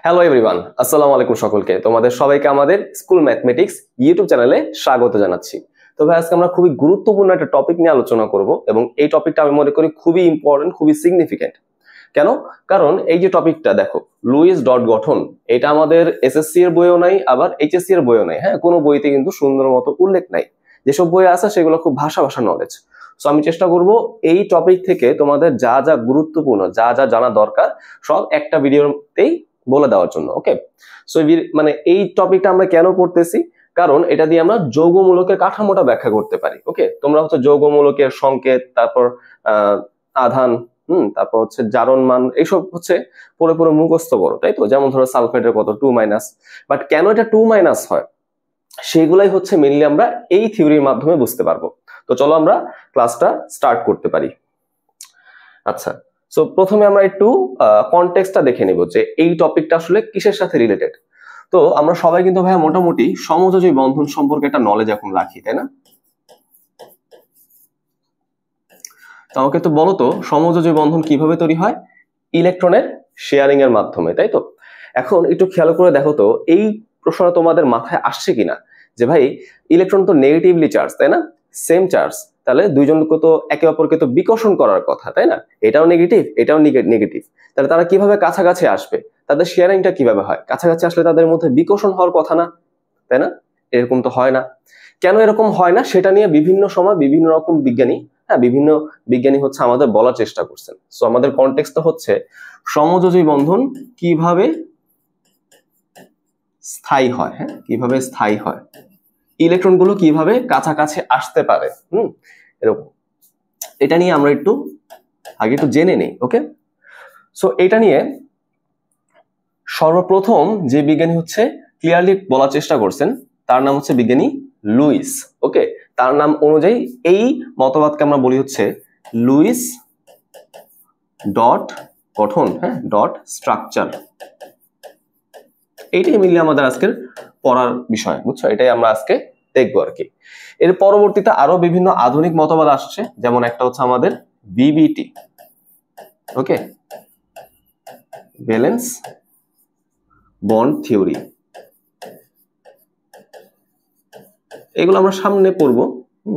Hello everyone, আসসালামু আলাইকুম সকলকে। তোমাদের সবাইকে আমাদের স্কুল ম্যাথমেটিক্স ইউটিউব চ্যানেলে স্বাগত জানাচ্ছি। তো ভাই, আজকে আমরা খুবই গুরুত্বপূর্ণ একটা টপিক নিয়ে আলোচনা করব এবং এই টপিকটা আমি মনে করি খুবই ইম্পর্টেন্ট, খুবই সিগনিফিকেন্ট। কেন? কারণ এই যে টপিকটা দেখো, লুইস ডট গঠন, এটা আমাদের এসএসসি এর বইও নাই, আবার এইচএসসি এর বইও নাই। হ্যাঁ, কোনো বইতে কিন্তু সুন্দর মতো উল্লেখ নাই। যেসব বই আছে সেগুলো খুব ভাষা নলেজ। সো আমি চেষ্টা করব এই টপিক থেকে তোমাদের যা যা গুরুত্বপূর্ণ, যা যা জানা দরকার সব একটা ভিডিওতেই বলে দেওয়ার জন্য। ওকে, সো মানে এই টপিকটা আমরা কেন পড়তেছি? কারণ এটা দিয়ে আমরা যৌগমূলকের কাঠামোটা ব্যাখ্যা করতে পারি। ওকে, তোমরা হচ্ছে যৌগমূলকের সংকেত, তারপর আধান, তারপর হচ্ছে জারণ মান, এইসব হচ্ছে পুরো মুখস্থ করো, তাই তো? যেমন ধরো সালফেটের কত 2-, বাট কেন এটা 2- হয় সেগুলাই হচ্ছে মেইনলি আমরা এই থিওরির মাধ্যমে বুঝতে পারবো। তো চলো আমরা ক্লাসটা স্টার্ট করতে পারি। আচ্ছা, সো প্রথমে আমরা একটু কনটেক্সটটা দেখে নিব যে এই টপিকটা আসলে কিসের সাথে রিলেটেড। তো আমরা সবাই কিন্তু ভাই মোটামুটি সমযোজী বন্ধন সম্পর্কে একটা নলেজ এখন রাখি, তাই না? তো আমাকে তো বলো তো, সমযোজী বন্ধন কিভাবে তৈরি হয়? ইলেকট্রনের শেয়ারিং এর মাধ্যমে, তাই তো? এখন একটু খেয়াল করে দেখো তো, এই প্রশ্নটা তোমাদের মাথায় আসছে কিনা যে ভাই, ইলেকট্রন তো নেগেটিভলি চার্জ, তাই না? সেম চার্জ, তাহলে দুইজনকে তো একে অপরকে তো বিকর্ষণ করার কথা, তাই না? এটাও নেগেটিভ, এটাও নেগেটিভ, তাহলে তারা কিভাবে কাছাকাছি আসবে? তাদের শেয়ারিংটা কিভাবে হয়? কাছাকাছি আসলে তাদের মধ্যে বিকর্ষণ হওয়ার কথা না, তাই না? এরকম তো হয় না। কেন এরকম হয় না সেটা নিয়ে বিভিন্ন সময় বিভিন্ন রকম বিভিন্ন বিজ্ঞানী হচ্ছে আমাদের বলার চেষ্টা করছেন। সো আমাদের কনটেক্সট হচ্ছে সমযোজী বন্ধন কিভাবে স্থায়ী হয়। হ্যাঁ, কিভাবে স্থায়ী হয়, ইলেকট্রন গুলো কিভাবে কাছাকাছি আসতে পারে, এরকম। এটা নিয়ে আমরা আগে একটু জেনে নেই। ওকে, সো এটা নিয়ে সর্বপ্রথম যে বিজ্ঞানী হচ্ছে ক্লিয়ারলি বলার চেষ্টা করছেন, তার নাম হচ্ছে বিজ্ঞানী লুইস। ওকে, তার নাম অনুযায়ী এই মতবাদকে আমরা বলি হচ্ছে লুইস ডট গঠন, হ্যাঁ, ডট স্ট্রাকচার। এইটাই মিললে আমাদের আজকের পড়ার বিষয়, বুঝছো? এটাই আমরা আজকে দেখবো আর কি। এর পরবর্তীতে আরো বিভিন্ন আধুনিক মতবাদ আসছে, যেমন একটা হচ্ছে আমাদের বিবিটি, ওকে, ভ্যালেন্স বন্ড থিওরি। এগুলো আমরা সামনে পড়বো,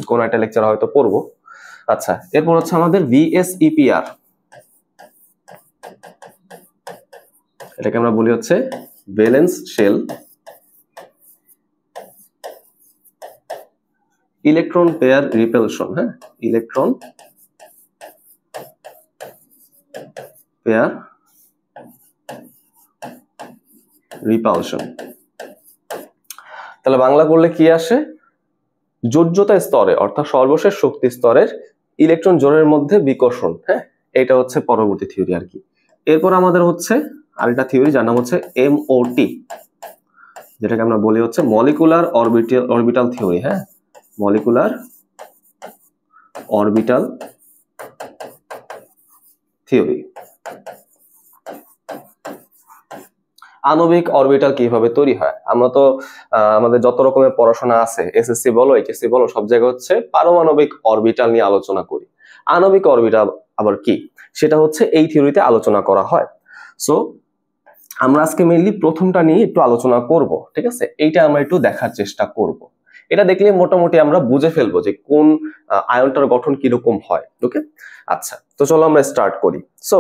কোন একটা লেকচার হয়তো পড়বো। আচ্ছা, এরপর হচ্ছে আমাদের ভিএসইপিআর, এটাকে আমরা বলি হচ্ছে valence shell electron pair repulsion. হ্যাঁ, ইলেকট্রন পেয়ার রিপালশন। তাহলে বাংলা করলে কি আসে? যোজ্যতা স্তরে অর্থাৎ সর্বশেষ শক্তি স্তরের ইলেকট্রন জোড়ের মধ্যে বিকর্ষণ। হ্যাঁ, এটা হচ্ছে পরবর্তী থিওরি আর কি। এরপর আমাদের হচ্ছে আরেকটা থিওরি, যার নাম হচ্ছে এমওটি, যেটাকে আমরা বলি হচ্ছে মলিকুলার অরবিটাল থিওরি। হ্যাঁ, মলিকুলার অরবিটাল থিওরি। আণবিক অরবিটাল কিভাবে তৈরি হয়? আমরা তো আমাদের যত রকমের পড়াশোনা আছে, এসএসসি বলো, এইচএসসি বলো, সব জায়গায় হচ্ছে পারমাণবিক অরবিটাল নিয়ে আলোচনা করি। আণবিক অরবিটাল আবার কি, সেটা হচ্ছে এই থিওরিতে আলোচনা করা হয়। সো আমরা আজকে মেইনলি প্রথমটা নিয়ে একটু আলোচনা করব, ঠিক আছে? এইটা আমরা একটু দেখার চেষ্টা করব। এটা দেখলে মোটামুটি আমরা বুঝে ফেলবো যে কোন আয়নটার গঠন কিরকম হয়। ওকে, আচ্ছা, তো চলো আমরা স্টার্ট করি। সো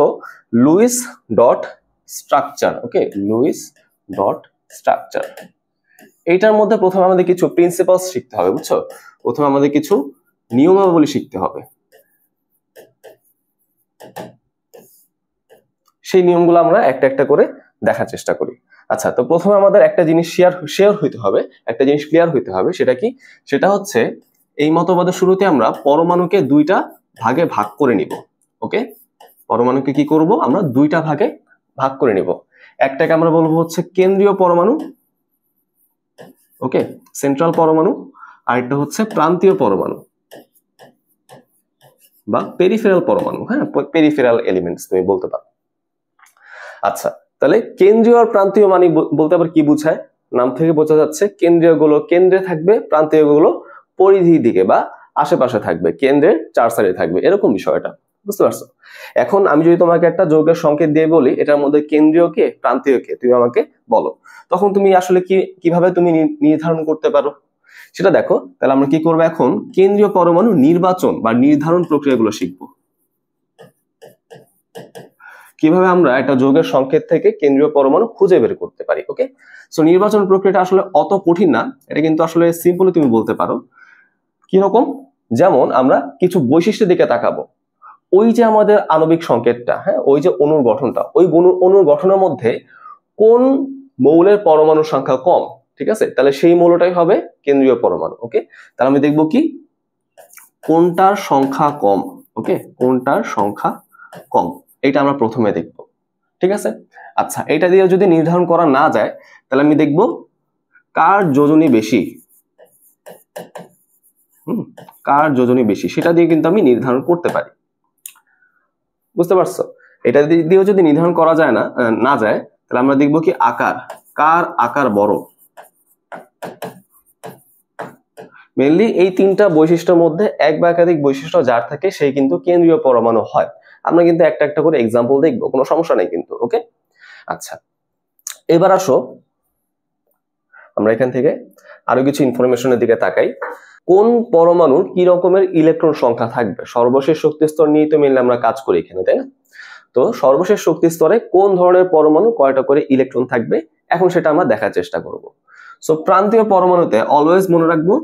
লুইস ডট স্ট্রাকচার, ওকে, লুইস ডট স্ট্রাকচার। এইটার মধ্যে প্রথমে আমাদের কিছু প্রিন্সিপালস শিখতে হবে, বুঝছো? প্রথমে আমাদের কিছু নিয়মাবলী শিখতে হবে, সেই নিয়মগুলো আমরা একটা একটা করে দেখার চেষ্টা করি। আচ্ছা, তো প্রথমে আমাদের একটা জিনিস শেয়ার হইতে হবে, একটা জিনিস ক্লিয়ার হইতে হবে। সেটা কি? সেটা হচ্ছে এই মতবাদের শুরুতে আমরা পরমাণুকে দুইটা ভাগে ভাগ করে নিব। ওকে, পরমাণুকে কি করব? আমরা দুইটা ভাগে ভাগ করে নিব। একটাকে আমরা বলবো হচ্ছে কেন্দ্রীয় পরমাণু, ওকে, সেন্ট্রাল পরমাণু, আর একটা হচ্ছে প্রান্তীয় পরমাণু বা পেরিফেরাল পরমাণু। হ্যাঁ, পেরিফেরাল এলিমেন্টস তুমি বলতে পারো। আচ্ছা, তাহলে কেন্দ্রীয় আর প্রান্তীয় মানে বলতে আবার কি বোঝায়? নাম থেকে বোঝা যাচ্ছে কেন্দ্রীয় গুলো কেন্দ্রে থাকবে, প্রান্তীয় গুলো পরিধির দিকে বা আশেপাশে থাকবে, কেন্দ্রের চার সাইডে থাকবে, এরকম বিষয়টা। বুঝতে পারছো? এখন আমি যদি তোমাকে একটা যৌগের সংকেত দিয়ে বলি এটার মধ্যে কেন্দ্রীয় কে প্রান্তীয় কে, তুমি আমাকে বলো, তখন তুমি আসলে কিভাবে তুমি নির্ধারণ করতে পারো সেটা দেখো। তাহলে আমরা কি করবো, এখন কেন্দ্রীয় পরমাণু নির্বাচন বা নির্ধারণ প্রক্রিয়াগুলো শিখবো। কিভাবে আমরা একটা যৌগের সংকেত থেকে কেন্দ্রীয় পরমাণু খুঁজে বের করতে পারি। ওকে, সো নির্বাচন প্রক্রিয়াটা আসলে অত কঠিন না, এটা কিন্তু আসলে সিম্পলি তুমি বলতে পারো। কিরকম, যেমন আমরা কিছু বৈশিষ্ট্যের দিকে তাকাবো। ওই যে আমাদের আণবিক সংকেতটা, হ্যাঁ, ওই যে অণুর গঠনটা, ওই অণুর গঠনের মধ্যে কোন মৌলের পরমাণু সংখ্যা কম, ঠিক আছে, তাহলে সেই মৌলটাই হবে কেন্দ্রীয় পরমাণু। ওকে, তাহলে আমি দেখবো কি কোনটার সংখ্যা কম। ওকে, কোনটার সংখ্যা কম, এটা আমরা প্রথমে দেখব, ঠিক আছে। আচ্ছা, এটা দিয়ে যদি নির্ধারণ করা না যায় তাহলে আমি দেখব কার যোজনী বেশি, কার যোজনী বেশি সেটা দিয়ে কিন্তু আমি নির্ধারণ করতে পারি। বুঝতে পারছো? এটা দিয়েও যদি নির্ধারণ করা যায় না যায় তাহলে আমরা দেখব কি আকার, কার আকার বড়। মেইনলি এই তিনটা বৈশিষ্ট্যের মধ্যে এক বা একাধিক বৈশিষ্ট্য যার থাকে সেই কিন্তু কেন্দ্রীয় পরমাণু হয়। আমরা কিন্তু একটা একটা করে এক্সাম্পল দেখবো, কোনো সমস্যা নেই কিন্তু। ওকে, আচ্ছা, এবার আসো আমরা এখান থেকে আরো কিছু ইনফরমেশনের দিকে তাকাই। কোন পরমাণুর কি রকমের ইলেকট্রন সংখ্যা থাকবে, সর্বশেষ শক্তি স্তর নিয়ে তো মেনলি আমরা কাজ করি এখানে, তাই না? তো সর্বশেষ শক্তি স্তরে কোন ধরনের পরমাণু কয়টা করে ইলেকট্রন থাকবে এখন সেটা আমরা দেখার চেষ্টা করব। সো প্রান্তীয় পরমাণুতে অলওয়েজ মনে রাখবো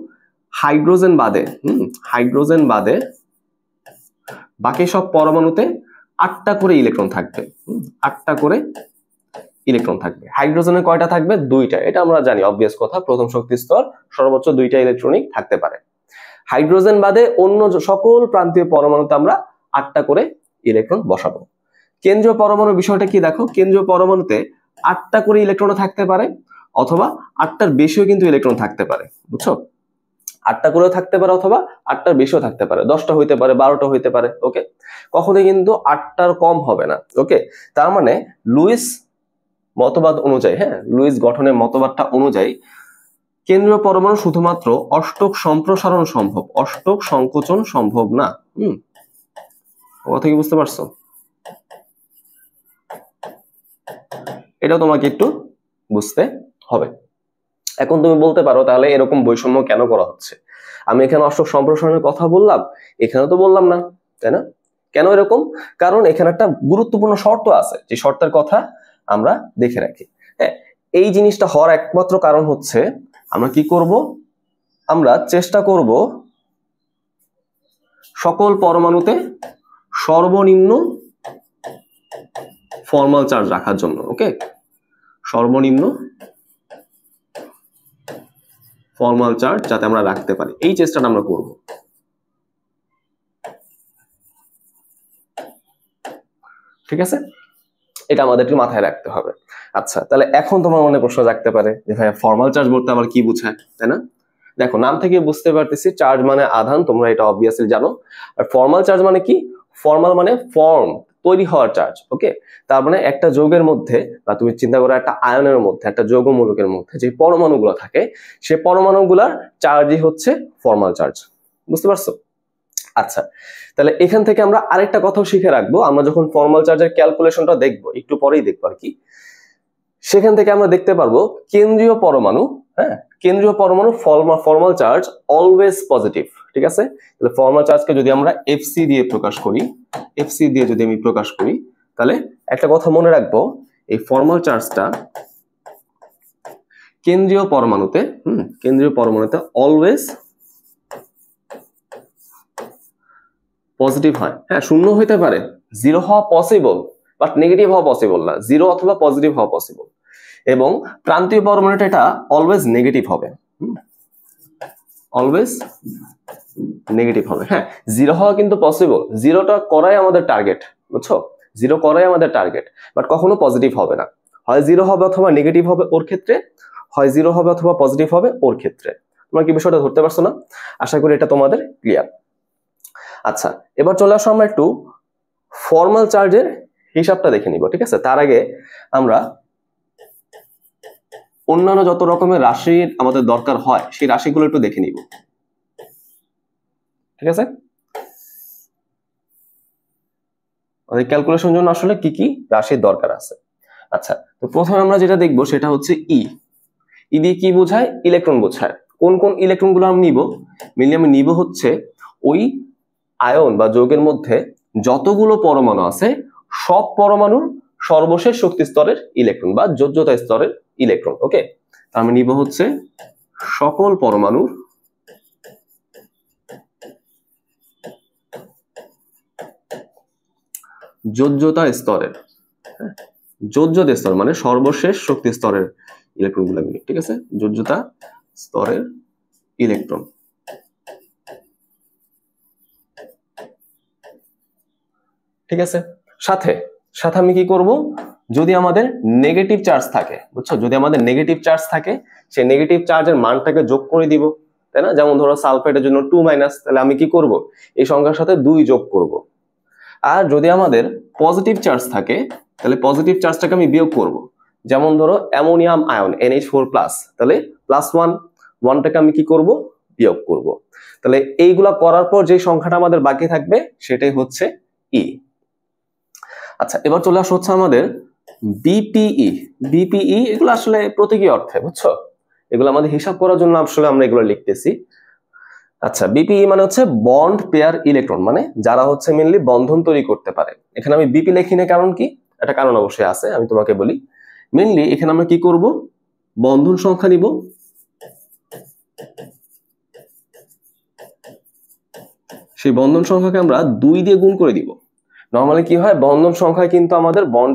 হাইড্রোজেন বাদে, হাইড্রোজেন বাদে বাকি সব পরমাণুতে 8টা করে ইলেকট্রন থাকবে, 8টা করে ইলেকট্রন থাকবে। হাইড্রোজেনে কয়টা থাকবে? 2টা, এটা আমরা জানি, অবভিয়াস কথা, প্রথম শক্তি স্তর সর্বোচ্চ 2টা ইলেকট্রনিক থাকতে পারে। হাইড্রোজেন বাদে অন্য সকল প্রান্তীয় পরমাণুতে আমরা 8টা করে ইলেকট্রন বসাবো। কেন্দ্রীয় পরমাণুর বিষয়টা কি দেখো, কেন্দ্রীয় পরমাণুতে 8টা করে ইলেকট্রন থাকতে পারে অথবা 8টার বেশিও কিন্তু ইলেকট্রন থাকতে পারে, বুঝছো? 8টা করেও থাকতে পারে অথবা 8টার বেশিও থাকতে পারে, 10টা হইতে পারে, 12টা হইতে পারে। ওকে, কখনোই কিন্তু 8টার কম হবে না। ওকে, তার মানে লুইস মতবাদ অনুযায়ী, হ্যাঁ, লুইস গঠনের মতবাদটা অনুযায়ী কেন্দ্রীয় পরমাণু শুধুমাত্র অষ্টক সম্প্রসারণ সম্ভব, অষ্টক সংকোচন সম্ভব না। কথা কি বুঝতে পারছো? এটাও তোমাকে একটু বুঝতে হবে। এখন তুমি বলতে পারো তাহলে এরকম বৈষম্য কেন করা হচ্ছে? আমি এখানে অষ্টক সম্প্রসারণের কথা বললাম, এখানে তো বললাম না, তাই না? কেন এরকম? কারণ এখানে একটা গুরুত্বপূর্ণ শর্ত আছে, যে শর্তের কথা আমরা দেখে রাখি। হ্যাঁ, এই জিনিসটা হওয়ার একমাত্র কারণ হচ্ছে আমরা কি করব, আমরা চেষ্টা করব সকল পরমাণুতে সর্বনিম্ন ফর্মাল চার্জ রাখার জন্য। ওকে, সর্বনিম্ন ফর্মাল চার্জ যাতে আমরা রাখতে পারি, এই চেষ্টাটা আমরা করব। ঠিক আছে, এটা আমাদের একটু মাথায় রাখতে হবে। আচ্ছা, তাহলে এখন তোমার মনে প্রশ্ন জাগতে পারে যে ভাইয়া ফর্মাল চার্জ বলতে আবার কি বোঝায়, তাই না? দেখো, নাম থেকে বুঝতে পারতেছি চার্জ মানে আধান, তোমরা এটা অবভিয়াসলি জানো। আর ফর্মাল চার্জ মানে কি? ফর্মাল মানে ফর্ম, তৈরি হওয়ার চার্জ। ওকে, তার মানে একটা যৌগের মধ্যে, বা তুমি চিন্তা করো একটা আয়নের মধ্যে, একটা যৌগমূলকের মধ্যে যে পরমাণুগুলো থাকে সে পরমাণুগুলার চার্জই হচ্ছে ফর্মাল চার্জ। বুঝতে পারছো? আচ্ছা, তাহলে এখান থেকে আমরা আরেকটা কথাও শিখে রাখবো, আমরা যখন ফর্মাল চার্জের ক্যালকুলেশনটা দেখবো, একটু পরেই দেখবো আর কি, সেখান থেকে আমরা দেখতে পারবো কেন্দ্রীয় পরমাণু, হ্যাঁ, কেন্দ্রীয় পরমাণু ফর্মাল চার্জ অলওয়েজ পজিটিভ। ঠিক আছে, তাহলে ফর্মাল চার্জকে যদি আমরা এফসি দিয়ে প্রকাশ করি, এফসি দিয়ে যদি আমি প্রকাশ করি, তাহলে একটা কথা মনে রাখবো, এই ফর্মাল চার্জটা কেন্দ্রীয় পরমাণুতে, কেন্দ্রীয় পরমাণুতে অলওয়েজ পজিটিভ হয়। হ্যাঁ, শূন্য হইতে পারে, জিরো হওয়া পসিবল, বাট নেগেটিভ হওয়া পসিবল না, জিরো অথবা পজিটিভ হওয়া পসিবল। এবং প্রান্তীয় পরমাণুটা এটা অলওয়েজ নেগেটিভ হবে, অলওয়েজ নেগেটিভ হবে। হ্যাঁ, জিরো হওয়া কিন্তু পসিবল, জিরোটা করাই আমাদের টার্গেট, বুঝছো? জিরো করাই আমাদের টার্গেট, বাট কখনো পজিটিভ হবে না, হয় জিরো হবে অথবা নেগেটিভ হবে ওর ক্ষেত্রে, হয় জিরো হবে অথবা পজিটিভ হবে ওর ক্ষেত্রে। তোমরা কি বিষয়টা ধরতে পারছো না? আশা করি এটা তোমাদের ক্লিয়ার। আচ্ছা, এবার চলে আসো আমরা একটু ফর্মাল চার্জের হিসাবটা দেখে নিব। ঠিক আছে, তার আগে আমরা অন্যান্য যত রকমের রাশির আমাদের দরকার হয় সেই রাশিগুলো একটু দেখে নিব। ঠিক আছে, আমাদের ক্যালকুলেশনের জন্য আসলে কি কি রাশির দরকার আছে। আচ্ছা, তো প্রথমে আমরা যেটা দেখবো সেটা হচ্ছে ই দিয়ে কি বোঝায়? ইলেকট্রন বোঝায়। কোন কোন ইলেকট্রন গুলো আমি নিব? মেনলি আমি নিব হচ্ছে ওই আয়ন বা যৌগের মধ্যে যতগুলো পরমাণু আছে সব পরমাণুর সর্বশেষ শক্তি স্তরের ইলেকট্রন বা যোজ্যতা স্তরের ইলেকট্রন। ওকে, আমি নিব হচ্ছে সকল পরমাণুর যোজ্যতা স্তরের, যোজ্যতা স্তর মানে সর্বশেষ শক্তি স্তরের ইলেকট্রন গুলো মিলে, ঠিক আছে? যোজ্যতা স্তরের ইলেকট্রন। ঠিক আছে, সাথে সাথে আমি কি করব? যদি আমাদের নেগেটিভ চার্জ থাকে, বুঝছো, যদি আমাদের নেগেটিভ চার্জ থাকে সেই নেগেটিভ চার্জের মানটাকে যোগ করে দিব, তাই না? যেমন ধরো সালফেটের জন্য 2-, তাহলে আমি কি করব? এই সংখ্যার সাথে 2 যোগ করব। আর যদি আমাদের পজিটিভ চার্জ থাকে তাহলে পজিটিভ চার্জটাকে আমি বিয়োগ করব। যেমন ধরো অ্যামোনিয়াম আয়ন NH4+, তাহলে +1টাকে আমি কি করব? বিয়োগ করব। তাহলে এইগুলা করার পর যে সংখ্যাটা আমাদের বাকি থাকবে সেটাই হচ্ছে ই। আচ্ছা, এবার চলে আসা হচ্ছে আমাদের বিপিই। এগুলো আসলে প্রতীকী অর্থে, বুঝছো, এগুলো আমাদের হিসাব করার জন্য আসলে আমরা এগুলো লিখতেছি। আচ্ছা, বিপিই মানে হচ্ছে বন্ড পেয়ার ইলেকট্রন, মানে যারা হচ্ছে মেনলি বন্ধন তৈরি করতে পারে। এখানে আমি বিপি লিখি না, কারণ কি? একটা কারণ অবশ্যই আছে, আমি তোমাকে বলি। মেনলি এখানে আমরা কি করব? বন্ধন সংখ্যা নিব, সেই বন্ধন সংখ্যাকে আমরা 2 দিয়ে গুণ করে দিব। নরমালি কি হয়? বন্ধন সংখ্যায় কিন্তু আমাদের বন্ড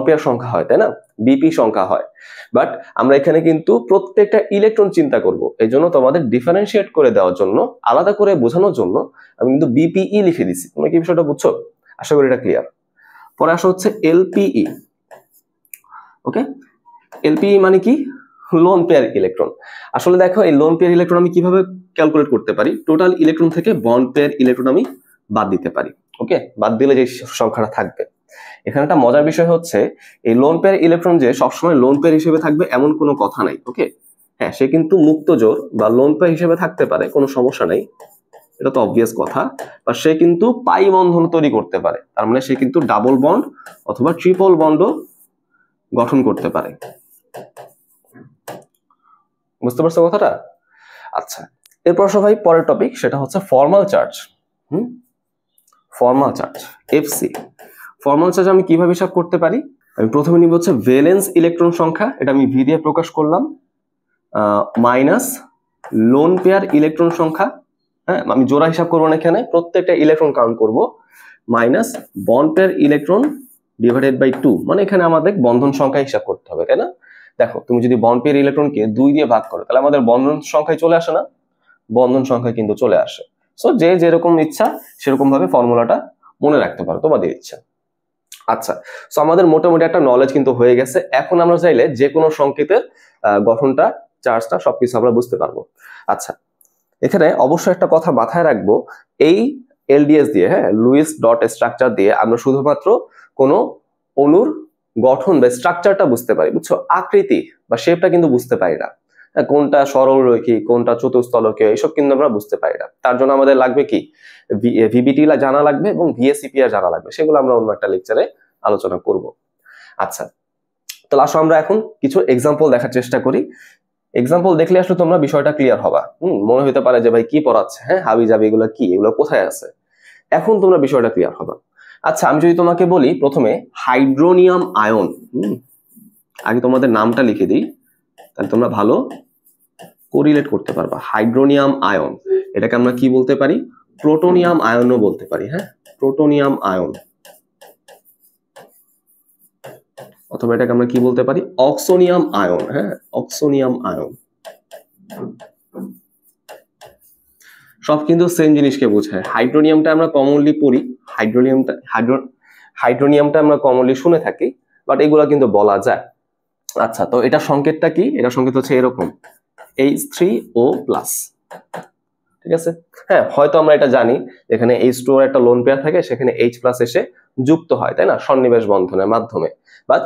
পেয়ার সংখ্যা হয়, তাই না? বিপি সংখ্যা হয়। বাট আমরা এখানে কিন্তু প্রত্যেকটা ইলেকট্রন চিন্তা করব। এই জন্য তোমাদের ডিফারেন্সিয়েট করে দেওয়ার জন্য, আলাদা করে বোঝানোর জন্য আমি কিন্তু বিপিই লিখে দিচ্ছি। তোমরা কি বিষয়টা বুঝছো? আশা করি এটা ক্লিয়ার। পরে আসা হচ্ছে এলপিই। ওকে, এলপিই মানে কি? Lone pair electron. আসলে দেখো, এই লোন পেয়ার ইলেকট্রন আমি কিভাবে ক্যালকুলেট করতে পারি? টোটাল ইলেকট্রন থেকে বন্ড পেয়ার ইলেকট্রন আমি বাদ দিতে পারি। ওকে, বাদ দিলে যে সংখ্যাটা থাকবে। এখানে একটা মজার বিষয় হচ্ছে, এই লোন পেয়ার ইলেকট্রন যে সবসময় লোন পেয়ার হিসেবে থাকবে এমন কোনো কথা নাই। ওকে, হ্যাঁ, সে কিন্তু মুক্ত জোড় বা লোন পেয়ার হিসেবে থাকতে পারে, কোনো সমস্যা নাই, এটা তো অবভিয়াস কথা। বা সে কিন্তু পাই বন্ধন তৈরি করতে পারে, তার মানে সে কিন্তু ডাবল বন্ড অথবা ট্রিপল বন্ডও গঠন করতে পারে। বুঝতে পারছো কথাটা? আচ্ছা, এরপর সবাই পরের টপিক, সেটা হচ্ছে formal charge. Formal charge FC. Formal charge আমি কিভাবে হিসাব করতে পারি? আমি প্রথমে নিব হচ্ছে ভ্যালেন্স ইলেকট্রন সংখ্যা, এটা আমি ভি দিয়ে প্রকাশ করলাম, মাইনাস লোন পেয়ার ইলেকট্রন সংখ্যা। হ্যাঁ, আমি জোড়া হিসাব করবো না, এখানে প্রত্যেকটা ইলেকট্রন কাউন্ট করব, minus bond pair electron divided by 2, মানে এখানে আমাদের বন্ধন সংখ্যা হিসাব করতে হবে, তাই না? দেখো, তুমি যদি বন্ড পেয়ার ইলেকট্রনকে 2 দিয়ে ভাগ করো তাহলে আমাদের বন্ধন সংখ্যায় চলে আসে না? বন্ধন সংখ্যা কিন্তু চলে আসে। সো যে যেরকম ইচ্ছা সেরকম ভাবে ফর্মুলাটা মনে রাখতে পারো, তোমাদের ইচ্ছা। আচ্ছা, সো আমাদের মোটামুটি একটা নলেজ কিন্তু হয়ে গেছে। এখন আমরা চাইলে যে কোনো সংকেতের গঠনটা, চার্জটা, সবকিছু আমরা বুঝতে পারবো। আচ্ছা, এখানে অবশ্যই একটা কথা মাথায় রাখবো, এই এলডিএস দিয়ে, হ্যাঁ, লুইস ডট স্ট্রাকচার দিয়ে আমরা শুধুমাত্র কোনো অণুর গঠন বা স্ট্রাকচারটা বুঝতে পারি, বুঝছো, আকৃতি বা শেপটা কিন্তু বুঝতে পারি না। কোনটা সরল রৈখিক, কোনটা চতুস্তলকীয়, এসব কিন্তু আমরা বুঝতে পারি না। তার জন্য আমাদের লাগবে কি? ভিবিটি জানা লাগবে এবং ভিএসিপিআর জানা লাগবে, সেগুলো আমরা অন্য একটা লেকচারে আলোচনা করব। আচ্ছা, তাহলে আসো আমরা এখন কিছু এক্সাম্পল দেখার চেষ্টা করি। এক্সাম্পল দেখলে আসলে তোমরা বিষয়টা ক্লিয়ার হবা। মনে হতে পারে যে ভাই কি পড়াচ্ছে, হ্যাঁ, হাবি জাবি, এগুলো কি, এগুলো কোথায় আছে? এখন তোমরা বিষয়টা ক্লিয়ার হবা। আচ্ছা, আমি যদি তোমাকে বলি প্রথমে হাইড্রোনিয়াম আয়ন, আগে তোমাদের নামটা লিখে দিই, তাহলে তোমরা ভালো কোরিলেট করতে পারবা। হাইড্রোনিয়াম আয়ন, এটাকে আমরা কি বলতে পারি? প্রোটোনিয়াম আয়নও বলতে পারি। হ্যাঁ, প্রোটোনিয়াম আয়ন, অথবা এটাকে আমরা কি বলতে পারি? অক্সোনিয়াম আয়ন। হ্যাঁ, অক্সোনিয়াম আয়ন, সব কিন্তু সেম জিনিসকে বোঝায়। হাইড্রোনিয়ামটা আমরা কমনলি পড়ি, হাইড্রোনিয়ামটা আমরা কমনলি শুনে থাকি, বাট এগুলা কিন্তু বলা যায়। আচ্ছা, তো এটা সংকেতটা কি? এটা সংকেত হচ্ছে এরকম, H3O+। ঠিক আছে, হ্যাঁ, হয়তো আমরা এটা জানি, এখানে H2 এর একটা লোন পেয়ার থাকে, সেখানে H+ এসে যুক্ত হয়, তাই না, সন্নিবেশ বন্ধনের মাধ্যমে। বাট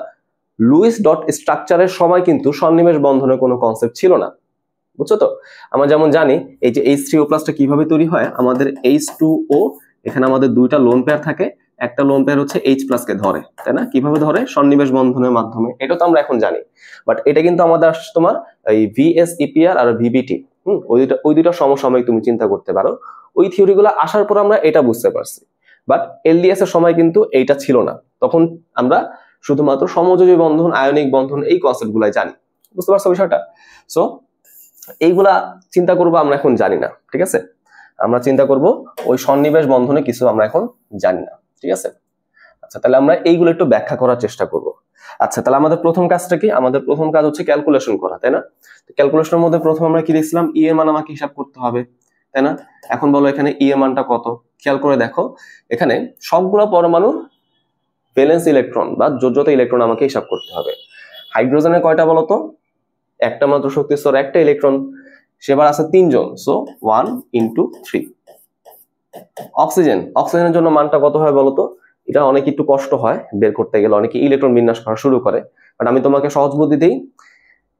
লুইস ডট স্ট্রাকচারের সময় কিন্তু সন্নিবেশ বন্ধনের কোনো কনসেপ্ট ছিল না, বুঝছো তো? আমরা যেমন জানি এই যে H3O+ কিভাবে তৈরি হয়, আমাদের H2O এখানে আমাদের দুইটা লোন পেয়ার থাকে, একটা লোন পেয়ার হচ্ছে H+ কে ধরে, তাই না? কিভাবে ধরে? সন্নিবেশ বন্ধনের মাধ্যমে। এটা তো আমরা এখন জানি, বাট এটা কিন্তু আমাদের আসছে তোমার এই VSEPR আর VBT, ওই দুইটা সমসাময়িক তুমি চিন্তা করতে পারো। ওই থিওরিগুলো আসার পর আমরা এটা বুঝতে পারছি, বাট LDS এর সময় কিন্তু এইটা ছিল না। তখন আমরা শুধুমাত্র সমযোজী বন্ধন, আয়নিক বন্ধন, এই কনসেপ্ট গুলাই জানি। বুঝতে পারছো বিষয়টা? সো এইগুলা চিন্তা করবো আমরা এখন জানি না, ঠিক আছে? আমরা চিন্তা করব ওই সন্নিবেশ বন্ধনে কিছু আমরা এখন জানি না, ঠিক আছে? আচ্ছা, তাহলে আমরা এইগুলো একটু ব্যাখ্যা করার চেষ্টা করব। আচ্ছা, তাহলে আমাদের প্রথম কাজটা কি? আমাদের প্রথম কাজ হচ্ছে ক্যালকুলেশন করা, তাই না? ক্যালকুলেশনের মধ্যে প্রথম আমরা কি দেখছিলাম? ই এর মান আমাকে হিসাব করতে হবে, তাই না? এখন বলো এখানে ই এর মানটা কত? খেয়াল করে দেখো, এখানে সবগুলো পরমাণুর ভ্যালেন্স ইলেকট্রন বা যোজ্যত ইলেকট্রন আমাকে হিসাব করতে হবে। হাইড্রোজেনের কয়টা বলো তো? একটা মাত্র শক্তি স্তর, একটা ইলেকট্রন, সেবার আছে 3 জন, সো 1 × 3। অক্সিজেনের জন্য মানটা কত হয় বলো তো? এটা অনেক একটু কষ্ট হয় বের করতে গেলে, অনেকে ইলেকট্রন বিন্যাস করা শুরু করে, বাট আমি তোমাকে সহজ বুদ্ধি দিই।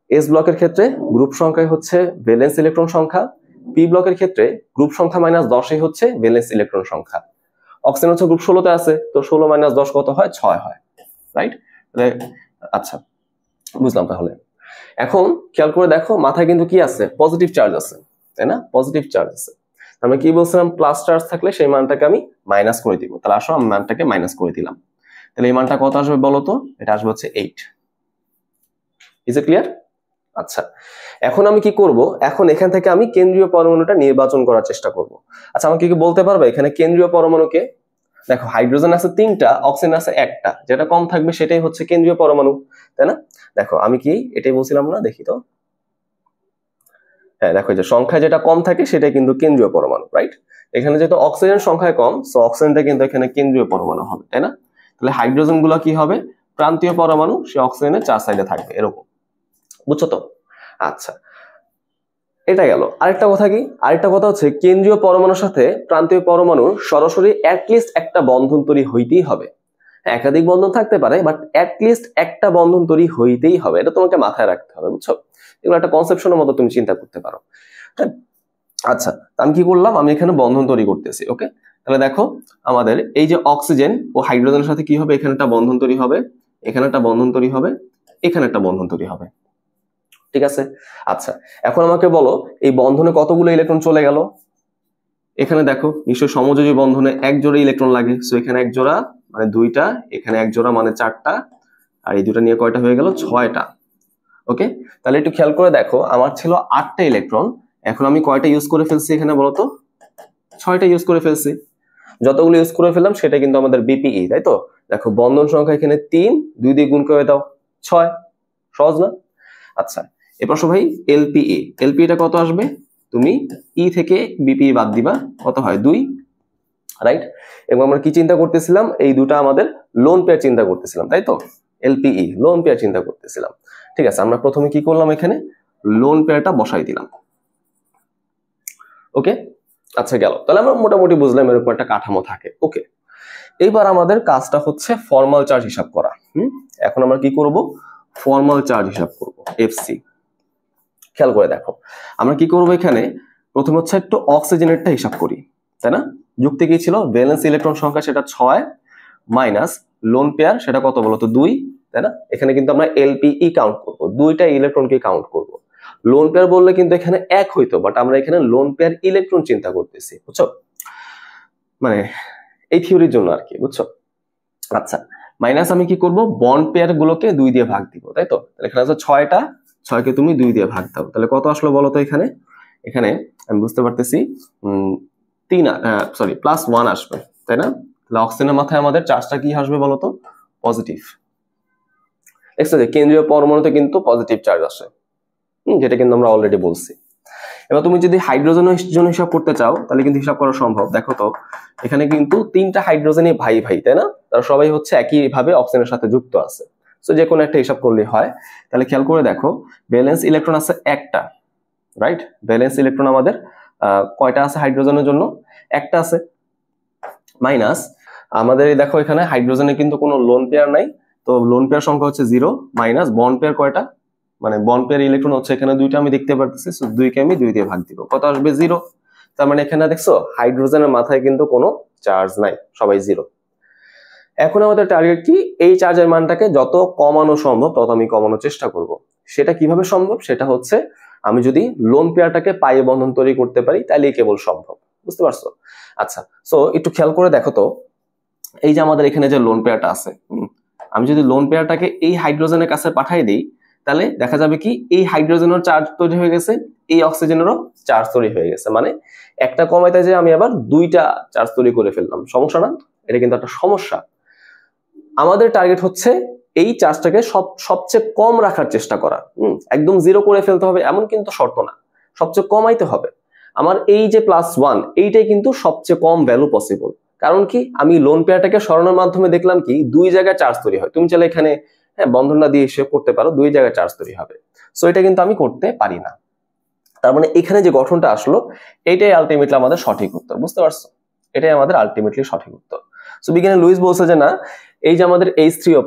এস ব্লকের ক্ষেত্রে গ্রুপ সংখ্যাই হচ্ছে ভ্যালেন্স ইলেকট্রন সংখ্যা, পি ব্লকের ক্ষেত্রে গ্রুপ সংখ্যা -10ই হচ্ছে ভ্যালেন্স ইলেকট্রন সংখ্যা। অক্সিজেন হচ্ছে গ্রুপ 16তে আছে, তো 16 - 10 কত হয়? 6 হয়, রাইট? আচ্ছা, বুঝলাম। তাহলে এখন খেয়াল করে দেখো, মাথায় কিন্তু কি আছে? পজিটিভ চার্জ আছে, তাই না? পজিটিভ চার্জ আছে। আমরা কি বলছিলাম? প্লাস চার্জ থাকলে সেই মানটাকে আমি মাইনাস করে দিব। তাহলে আসো আমি মানটাকে মাইনাস করে দিলাম। তাহলে এই মানটা কত আসবে বলো তো? এটা আসবে হচ্ছে 8। Is it clear? আচ্ছা, এখন আমি কি করব? এখন এখান থেকে আমি কেন্দ্রীয় পরমাণুটা নির্বাচন করার চেষ্টা করব। আচ্ছা, আমাকে কি বলতে পারবে এখানে কেন্দ্রীয় পরমাণুকে? দেখো, হাইড্রোজেন আছে 3টা, অক্সিজেন আছে 1টা, যেটা কম থাকবে সেটাই হচ্ছে কেন্দ্রীয় পরমাণু, তাই না? দেখো, আমি কি এটাই বলছিলাম না? দেখি তো, হ্যাঁ, দেখো, যে সংখ্যা যেটা কম থাকে সেটাই কিন্তু কেন্দ্রীয় পরমাণু, রাইট? এখানে যেহেতু অক্সিজেন সংখ্যায় কম, সো অক্সিজেনটা কিন্তু এখানে কেন্দ্রীয় পরমাণু হবে, তাই না? তাহলে হাইড্রোজেন গুলো কি হবে? প্রান্তীয় পরমাণু, সে অক্সিজেনের 4 সাইডে থাকবে, এরকম। বুঝছো তো? আচ্ছা, এটা গেল। আরেকটা কথা হচ্ছে, কেন্দ্রীয় পরমাণুর সাথে প্রান্তীয় পরমাণুর সরাসরি অ্যাটলিস্ট একটা বন্ধন তৈরি হইতেই হবে। একাধিক বন্ধন থাকতে পারে, বাট অ্যাটলিস্ট একটা বন্ধন তৈরি হইতেই হবে, এটা তোমাকে মাথায় রাখতে হবে, বুঝছো? এগুলো একটা কনসেপশনের মতো তুমি চিন্তা করতে পারো, হ্যাঁ? আচ্ছা, আমি কি করলাম? আমি এখানে বন্ধন তৈরি করতেছি, ওকে? তাহলে দেখো, আমাদের এই যে অক্সিজেন ও হাইড্রোজেনের সাথে কি হবে? এখানে একটা বন্ধন তৈরি হবে, এখানে একটা বন্ধন তৈরি হবে, এখানে একটা বন্ধন তৈরি হবে, ঠিক আছে? আচ্ছা, এখন আমাকে বলো, এই বন্ধনে কতগুলো ইলেকট্রন চলে গেল? এখানে দেখো, নিশ্চয় সমযোজী বন্ধনে এক জোড়া ইলেকট্রন লাগে, সো এখানে এক জোড়া মানে 2টা, এখানে এক জোড়া মানে 4টা, আর এই দুটো নিয়ে কয়টা হয়ে গেল? 6টা। ওকে, তাহলে একটু খেয়াল করে দেখো, আমার ছিল 8টা ইলেকট্রন, এখন আমি কয়টা ইউজ করে ফেলছি এখানে বলো তো? 6টা ইউজ করে ফেলছি। যতগুলো ইউজ করে ফেললাম সেটা কিন্তু আমাদের বিপিই, তাই তো? দেখো, বন্ধন সংখ্যা এখানে 3, 2 দিয়ে গুণ করে দাও, 6। সহজ না? আচ্ছা, এবার ভাই এলপিইটা কত আসবে? তুমি ই থেকে বিপিই বাদ দিবা, কত হয়? 2, রাইট? এবং আমরা কি চিন্তা করতেছিলাম? এই দুটো আমাদের লোন পেয়ার চিন্তা করতেছিলাম, তাই তো? এলপিই লোন পেয়ার চিন্তা করতেছিলাম, ঠিক আছে? আমরা প্রথমে কি করলাম? এখানে লোন পেয়ারটা বসাই দিলাম, ওকে? আচ্ছা, গেল। তাহলে আমরা মোটামুটি বুঝলাম এরকম একটা কাঠামো থাকে, ওকে? এইবার আমাদের কাজটা হচ্ছে ফর্মাল চার্জ হিসাব করা। এখন আমরা কি করব? ফর্মাল চার্জ হিসাব করব, এফসি। খেয়াল করে দেখো, আমরা কি করব? এখানে প্রথমে হচ্ছে একটু অক্সিজেনেরটা হিসাব করি, তাই না? যুক্তি কি ছিল? ভ্যালেন্স ইলেকট্রন সংখ্যা সেটা 6 মাইনাস লোন পেয়ার সেটা কত বলতো? 2, তাই না? এখানে কিন্তু আমরা এলপিই কাউন্ট করব, 2টা ইলেকট্রনকে কাউন্ট করব। লোন পেয়ার বললে কিন্তু এখানে 1 হইতো, বাট আমরা এখানে লোন পেয়ার ইলেকট্রন চিন্তা করতেছি, বুঝছো? মানে এই থিওরির জন্য আর কি, বুঝছো? আচ্ছা, মাইনাস আমি কি করব? বন্ড পেয়ার গুলোকে 2 দিয়ে ভাগ দিব, তাই তো? তাহলে এখানে আছে 6টা, 6কে তুমি 2 দিয়ে ভাগ দাও, তাহলে কত আসলো বলো তো? এখানে আমি বুঝতে পারতেছি 3 +1 আসবে, তাই না? তাহলে অক্সিজেনের মাথায় আমাদের চার্জটা কি আসবে বলো তো? পজিটিভ। দেখছো যে কেন্দ্রীয় পরমাণুতে কিন্তু পজিটিভ চার্জ আসে, যেটা কিন্তু আমরা অলরেডি বলছি। এবার তুমি যদি হাইড্রোজেনের জন্য হিসাব করতে চাও, তাহলে কিন্তু হিসাব করা সম্ভব। দেখো তো, এখানে কিন্তু 3টা হাইড্রোজেনই ভাই ভাই, তাই না? তারা সবাই হচ্ছে একই ভাবে অক্সিজেনের সাথে যুক্ত আছে, সো যে কোনো একটা হিসাব করলেই হয়। তাহলে খেয়াল করে দেখো, ভ্যালেন্স ইলেকট্রন আছে 1টা, রাইট? ভ্যালেন্স ইলেকট্রন আমাদের কয়টা আছে হাইড্রোজেনের জন্য? 1টা আছে, মাইনাস আমাদের দেখো এখানে হাইড্রোজেনে কিন্তু কোনো লোন পেয়ার নাই, তো লোন পেয়ার সংখ্যা হচ্ছে 0, মাইনাস বন্ড পেয়ার কয়টা? মানে বন্ড পেয়ার ইলেকট্রন হচ্ছে এখানে 2টা আমি দেখতে পারতেছি, সো 2কে আমি 2 দিয়ে ভাগ দিব, কত আসবে? 0। তার মানে এখানে দেখছো হাইড্রোজেনের মাথায় কিন্তু কোনো চার্জ নাই, সবাই জিরো। এখন আমাদের টার্গেট কি, এই চার্জের মানটাকে যত কমানো সম্ভব তত আমি কমানোর চেষ্টা করব। সেটা কিভাবে সম্ভব, সেটা হচ্ছে আমি যদি লোন পেয়ারটাকে পায়ে বন্ধন তৈরি করতে পারি তাহলেই কেবল সম্ভব, বুঝতে পারছো? আচ্ছা, সো একটু খেয়াল করে দেখো তো, এই যে আমাদের এখানে যে লোন পেয়ারটা আছে, আমি যদি লোন পেয়ারটাকে এই হাইড্রোজেনের কাছে পাঠিয়ে দিই, তাহলে দেখা যাবে কি এই হাইড্রোজেনের চার্জ তৈরি হয়ে গেছে, এই অক্সিজেনেরও চার্জ তৈরি হয়ে গেছে, মানে একটা কমাইতে যে আমি আবার দুইটা চার্জ তৈরি করে ফেললাম। সমস্যা না? এটা কিন্তু একটা সমস্যা। আমাদের টার্গেট হচ্ছে এই চার্জটাকে সবচেয়ে কম রাখার চেষ্টা করা। একদম জিরো করে ফেলতে হবে এমন কিন্তু শর্ত না, সবচেয়ে কমাইতে হবে। আমার এই যে +1 এইটাই কিন্তু সবচেয়ে কম ভ্যালু পসিবল। কারণ কি, আমি লোন পেয়ারটাকে সরানোর মাধ্যমে দেখলাম কি দুই জায়গায় চার্জ তৈরি হয়। তুমি চাইলে এখানে বন্ধনটা দিয়ে হিসেব করতে পারো, দুই জায়গায় চার্জ তৈরি হবে। সো এটা কিন্তু আমি করতে পারি না। তার মানে এখানে যে গঠনটা আসলো এটাই আলটিমেটলি আমাদের সঠিক উত্তর, বুঝতে পারছো? এটাই আমাদের আলটিমেটলি সঠিক উত্তর। সো বিজ্ঞানী লুইস বলছে যে না, এই যে আমাদের H3O+,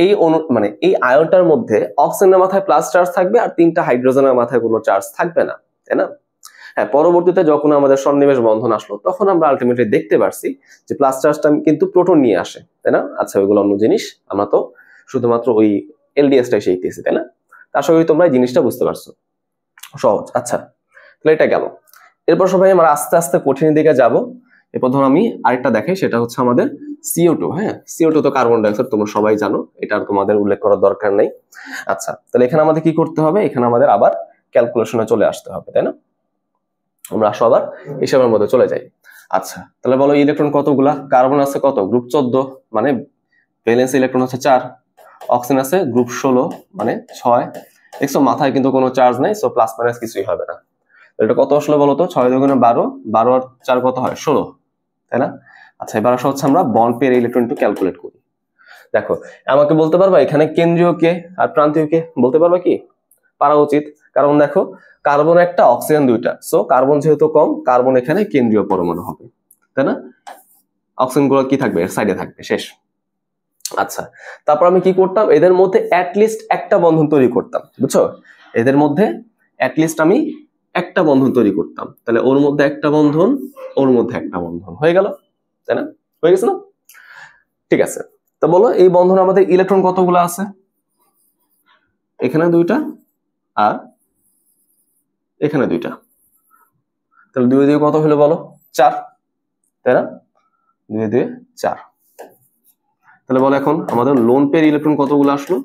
এই মানে এই আয়নটার মধ্যে অক্সিজেনের মাথায় প্লাস চার্জ থাকবে আর 3টা হাইড্রোজেনের মাথায় কোনো চার্জ থাকবে না, তাই না? হ্যাঁ, পরবর্তীতে যখন আমাদের সন্নিবেশ বন্ধন আসলো তখন আমরা আলটিমেটলি দেখতে পারছি যে প্লাস চার্জটা কিন্তু প্রোটন নিয়ে আসে, তাই না? আচ্ছা, ওইগুলো অন্য জিনিস, আমরা তো শুধুমাত্র ওই LDSটাই শিখতেছি, তাই না? আশা করি তোমরা এই জিনিসটা বুঝতে পারছো, সহজ। আচ্ছা, তাহলে এটা গেল। এরপর সবাই আমরা আস্তে আস্তে কঠিন দিকে যাব। এরপর ধরো আমি আরেকটা দেখাই, সেটা হচ্ছে আমাদের CO2। হ্যাঁ, CO2 তো কার্বন ডাইঅক্সাইড, তোমরা সবাই জানো, এটা আর তোমাদের উল্লেখ করার দরকার নেই। আচ্ছা, তাহলে এখানে আমাদের কি করতে হবে, এখানে আমাদের আবার ক্যালকুলেশনে চলে আসতে হবে, তাই না? আমরা আসো আবার হিসাবের মধ্যে চলে যাই। আচ্ছা, তাহলে বলো ইলেকট্রন কতগুলা? কার্বন আছে কত? গ্রুপ 14, মানে ভ্যালেন্স ইলেকট্রন হচ্ছে 4। অক্সিজেন আছে গ্রুপ 16, মানে 6। দেখছো মাথায় কিন্তু কোনো চার্জ নাই, সো প্লাস মাইনাস কিছুই হবে না। এটা কত আসলে বলো তো? 6 দুগুণে 12, 12 আর 4 কত হয়? 16, তাই না? আচ্ছা, এবার আসা হচ্ছে আমরা বন্ড পেয়ার ইলেকট্রন একটু ক্যালকুলেট করি। দেখো, আমাকে বলতে পারবা এখানে কেন্দ্রীয় কে আর প্রান্তীয় কে? বলতে পারবা কি? পারা উচিত, কারণ দেখো কার্বন একটা, অক্সিজেন দুইটা, সো কার্বন যেহেতু কম, কার্বন এখানে কেন্দ্রীয় পরমাণু হবে, তাই না? অক্সিজেন গুলো কি থাকবে? সাইডে থাকবে, শেষ। আচ্ছা, তারপর আমি কি করতাম, এদের মধ্যে অ্যাটলিস্ট একটা বন্ধন তৈরি করতাম, বুঝছো? এদের মধ্যে অ্যাটলিস্ট আমি একটা বন্ধন তৈরি করতাম, তাহলে ওর মধ্যে একটা বন্ধন, ওর মধ্যে একটা বন্ধন হয়ে গেল, তাই না? হয়ে গেছে না? ঠিক আছে, তো বলো এই বন্ধন আমাদের ইলেকট্রন কতগুলো আছে? এখানে দুইটা আর এখানে দুইটা, তাহলে 2 দিয়ে কত হলো বলো? 4, তাই না? 2 দিয়ে 4। তাহলে বলো এখন আমাদের লোন পেয়ার ইলেকট্রন কতগুলো আসলো?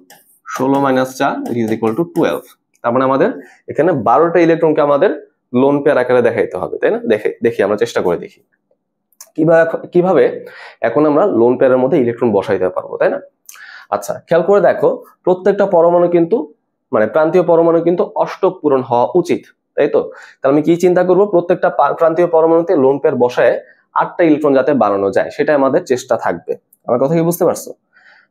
16 - 4 ইজ ইকুয়াল টু 12। তার মানে আমাদের এখানে 12টা ইলেকট্রনকে আমাদের লোন পেয়ার আকারে দেখাইতে হবে, তাই না? দেখি আমরা চেষ্টা করে দেখি কিভাবে এখন আমরা লোন পেয়ারের মধ্যে ইলেকট্রন বসাইতে পারবো, তাই না? আচ্ছা, খেয়াল করে দেখো, প্রত্যেকটা পরমাণু কিন্তু, মানে প্রান্তীয় পরমাণু কিন্তু অষ্টক পূরণ হওয়া উচিত, তাই তো? তাহলে আমি কি চিন্তা করব, প্রত্যেকটা প্রান্তীয় পরমাণুতে লোন পেয়ার বসায় 8টা ইলেকট্রন যাতে বানানো যায়, সেটা আমাদের চেষ্টা থাকবে। আমার কথা কি বুঝতে পারছো?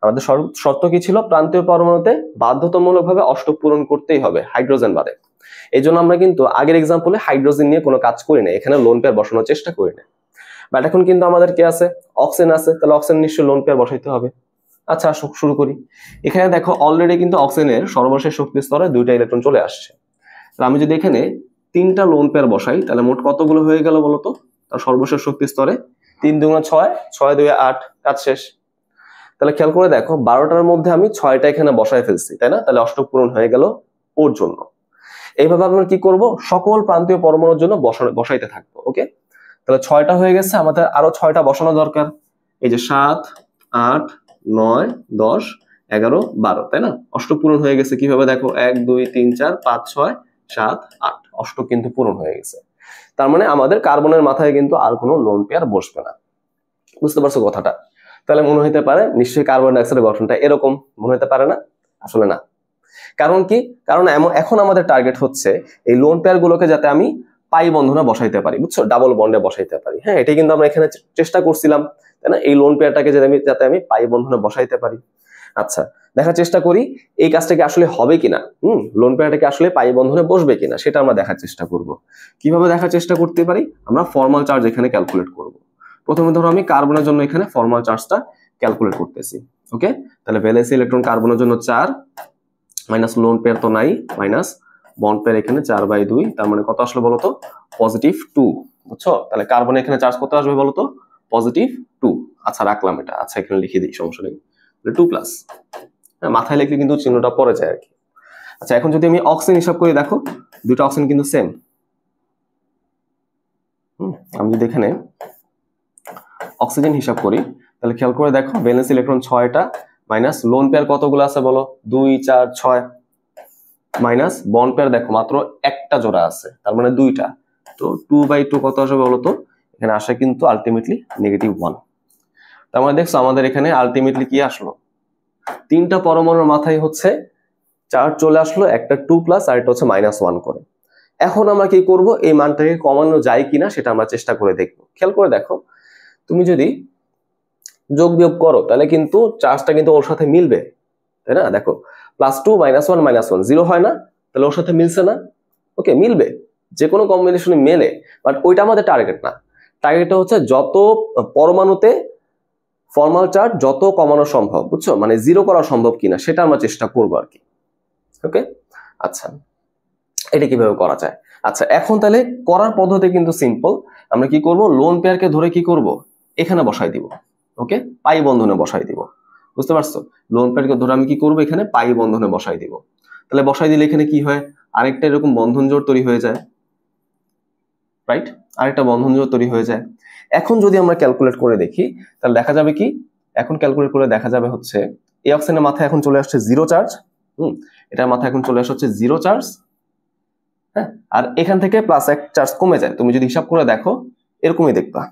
আমাদের শর্ত কি ছিল? প্রান্তীয় পরমাণুতে বাধ্যতামূলকভাবে অষ্টক পূরণ করতেই হবে, হাইড্রোজেন বাদে। এই জন্য আমরা কিন্তু আগের এক্সাম্পলে হাইড্রোজেন নিয়ে কোনো কাজ করি না, এখানে লোন পেয়ার বসানোর চেষ্টা করি না। বাট এখন কিন্তু আমাদের কি আছে? অক্সিজেন আছে, তাহলে অক্সিজেন নিশ্চয়ই লোন পেয়ার বসাইতে হবে। আচ্ছা, শুরু করি। এখানে দেখো অলরেডি কিন্তু অক্সিজেনের সর্বশেষ শক্তি স্তরে 2টা ইলেকট্রন চলে আসছে। তাহলে আমি যদি এখানে 3টা লোন পেয়ার বসাই, তাহলে মোট কতগুলো হয়ে গেল বলতো? তার সর্বশেষ শক্তি স্তরে 3 দুগুণে 6, 6 দুয়ে 8, কাজ শেষ। তাহলে খেয়াল করে দেখো 12টার মধ্যে আমি 6টা এখানে বসায় ফেলছি, তাই না? তাহলে অষ্টক পূরণ হয়ে গেল ওর জন্য। এইভাবে আমরা কি করব, সকল প্রান্তীয় পরমাণুর জন্য বসাইতে থাকবো। ওকে, তাহলে 6টা হয়ে গেছে, আমাদের আরো 6টা বসানো দরকার। এই যে 7, 8, 9, 10, 11, 12, তাই না? অষ্টক পূরণ হয়ে গেছে কিভাবে দেখো? 1, 2, 3, 4, 5, 6, 7, 8, অষ্টক কিন্তু পূরণ হয়ে গেছে। তার মানে আমাদের কার্বনের মাথায় কিন্তু আর কোনো লোন পেয়ার বসবে না, বুঝতে পারছো কথাটা? তাহলে মনে হতে পারে নিশ্চয়ই কার্বন ডাইঅক্সাইডের গঠনটা এরকম, মনে হতে পারে না? আসলে না। কারণ কি? কারণ এখন আমাদের টার্গেট হচ্ছে এই লোন পেয়ার গুলোকে যাতে আমি পাই বন্ধনে বসাইতে পারি, বুঝছো? ডাবল বন্ডে বসাইতে পারি। হ্যাঁ, এটাই কিন্তু আমরা এখানে চেষ্টা করছিলাম, তাই না? এই লোন পেয়ারটাকে যাতে আমি পাই বন্ধনে বসাইতে পারি। আচ্ছা, দেখার চেষ্টা করি এই কাজটা কি আসলে হবে কিনা। লোন পেয়ারটাকে আসলে পাই বন্ধনে বসবে কিনা সেটা আমরা দেখার চেষ্টা করব। কিভাবে দেখার চেষ্টা করতে পারি? আমরা ফর্মাল চার্জ এখানে ক্যালকুলেট করব। প্রথমে ধরো আমি কার্বনের জন্য এখানে ফর্মাল চার্জটা ক্যালকুলেট করতেছি। ওকে, তাহলে ভ্যালেন্সি ইলেকট্রন কার্বনের জন্য 4 মাইনাস লোন পেয়ার তো নাই, মাইনাস বন্ড পেয়ার এখানে 4/2, তার মানে কত আসলে বলো তো? +2, বুঝছো? তাহলে কার্বনে এখানে চার্জ কত আসবে বলো তো? পজিটিভ 2। আচ্ছা রাখলাম এটা, আচ্ছা এখানে লিখে দিই, সমস্যা নেই, 2+। হ্যাঁ, মাথায় লিখলে কিন্তু চিহ্নটা পড়ে যায় আর কি। আচ্ছা এখন যদি আমি অক্সিজেন হিসাব করি, দেখো দুটো অক্সিজেন কিন্তু সেম। আমি যদি এখানে অক্সিজেন হিসাব করি তাহলে খেয়াল করে দেখো, ভ্যালেন্স ইলেকট্রন 6টা, মাইনাস লোন পেয়ার কতগুলো আছে বলো? 2 4 6, মাইনাস বন্ড পেয়ার দেখো মাত্র একটা জোড়া আছে, তার মানে 2টা। তো 2/2 কত আসবে বলো তো? এখানে আসে কিন্তু আলটিমেটলি -1। তার মানে দেখছো আমাদের এখানে আলটিমেটলি কি আসলো? 3টা পরমাণুর মাথায় হচ্ছে চার্জ চলে আসলো, একটা 2+ আর একটা হচ্ছে -1 করে। এখন আমরা কি করব? এই মানটাকে কমানো যায় কিনা সেটা আমরা চেষ্টা করে দেখব। খেয়াল করে দেখো, তুমি যদি যোগ বিয়োগ করো তাহলে কিন্তু চার্জটা কিন্তু ওর সাথে মিলবে, তাই না? দেখো +2 -1 -1 0 হয় না? তাহলে ওর সাথে মিলছে না? ওকে, মিলবে, যে কোনো কম্বিনেশনে মেলে, বাট ওইটা আমাদের টার্গেট না। টার্গেটটা হচ্ছে যত পরমাণুতে ফর্মাল চার্জ যত কমানো সম্ভব, বুঝছো? মানে 0 করা সম্ভব কিনা সেটা আমরা চেষ্টা করবো আর কি। ওকে, আচ্ছা এটা কিভাবে করা যায়? আচ্ছা এখন তাহলে করার পদ্ধতি কিন্তু সিম্পল। আমরা কি করব? লোন পেয়ারকে ধরে কি করব? এখানে বসাই দিব। ওকে, পাই বন্ধনে বসাই দিব। বুঝতে পারছো? লোন পেয়ারকে ধরে আমি কি করব? এখানে পাই বন্ধনে বসাই দিব। তাহলে বসাই দিলে এখানে কি হয়? আরেকটা এরকম বন্ধন জোড় তৈরি হয়ে যায়, রাইট? আরেকটা বন্ধন জোড় তৈরি হয়ে যায়। এখন যদি আমরা ক্যালকুলেট করে দেখি তাহলে দেখা যাবে কি? এখন ক্যালকুলেট করে দেখা যাবে হচ্ছে এই অক্সিজেনের মাথায় এখন চলে আসছে 0 চার্জ, এটার মাথায় এখন চলে আসছে 0 চার্জ, হ্যাঁ, আর এখান থেকে +1 চার্জ কমে যায়। তুমি যদি হিসাব করে দেখো এরকমই দেখবা।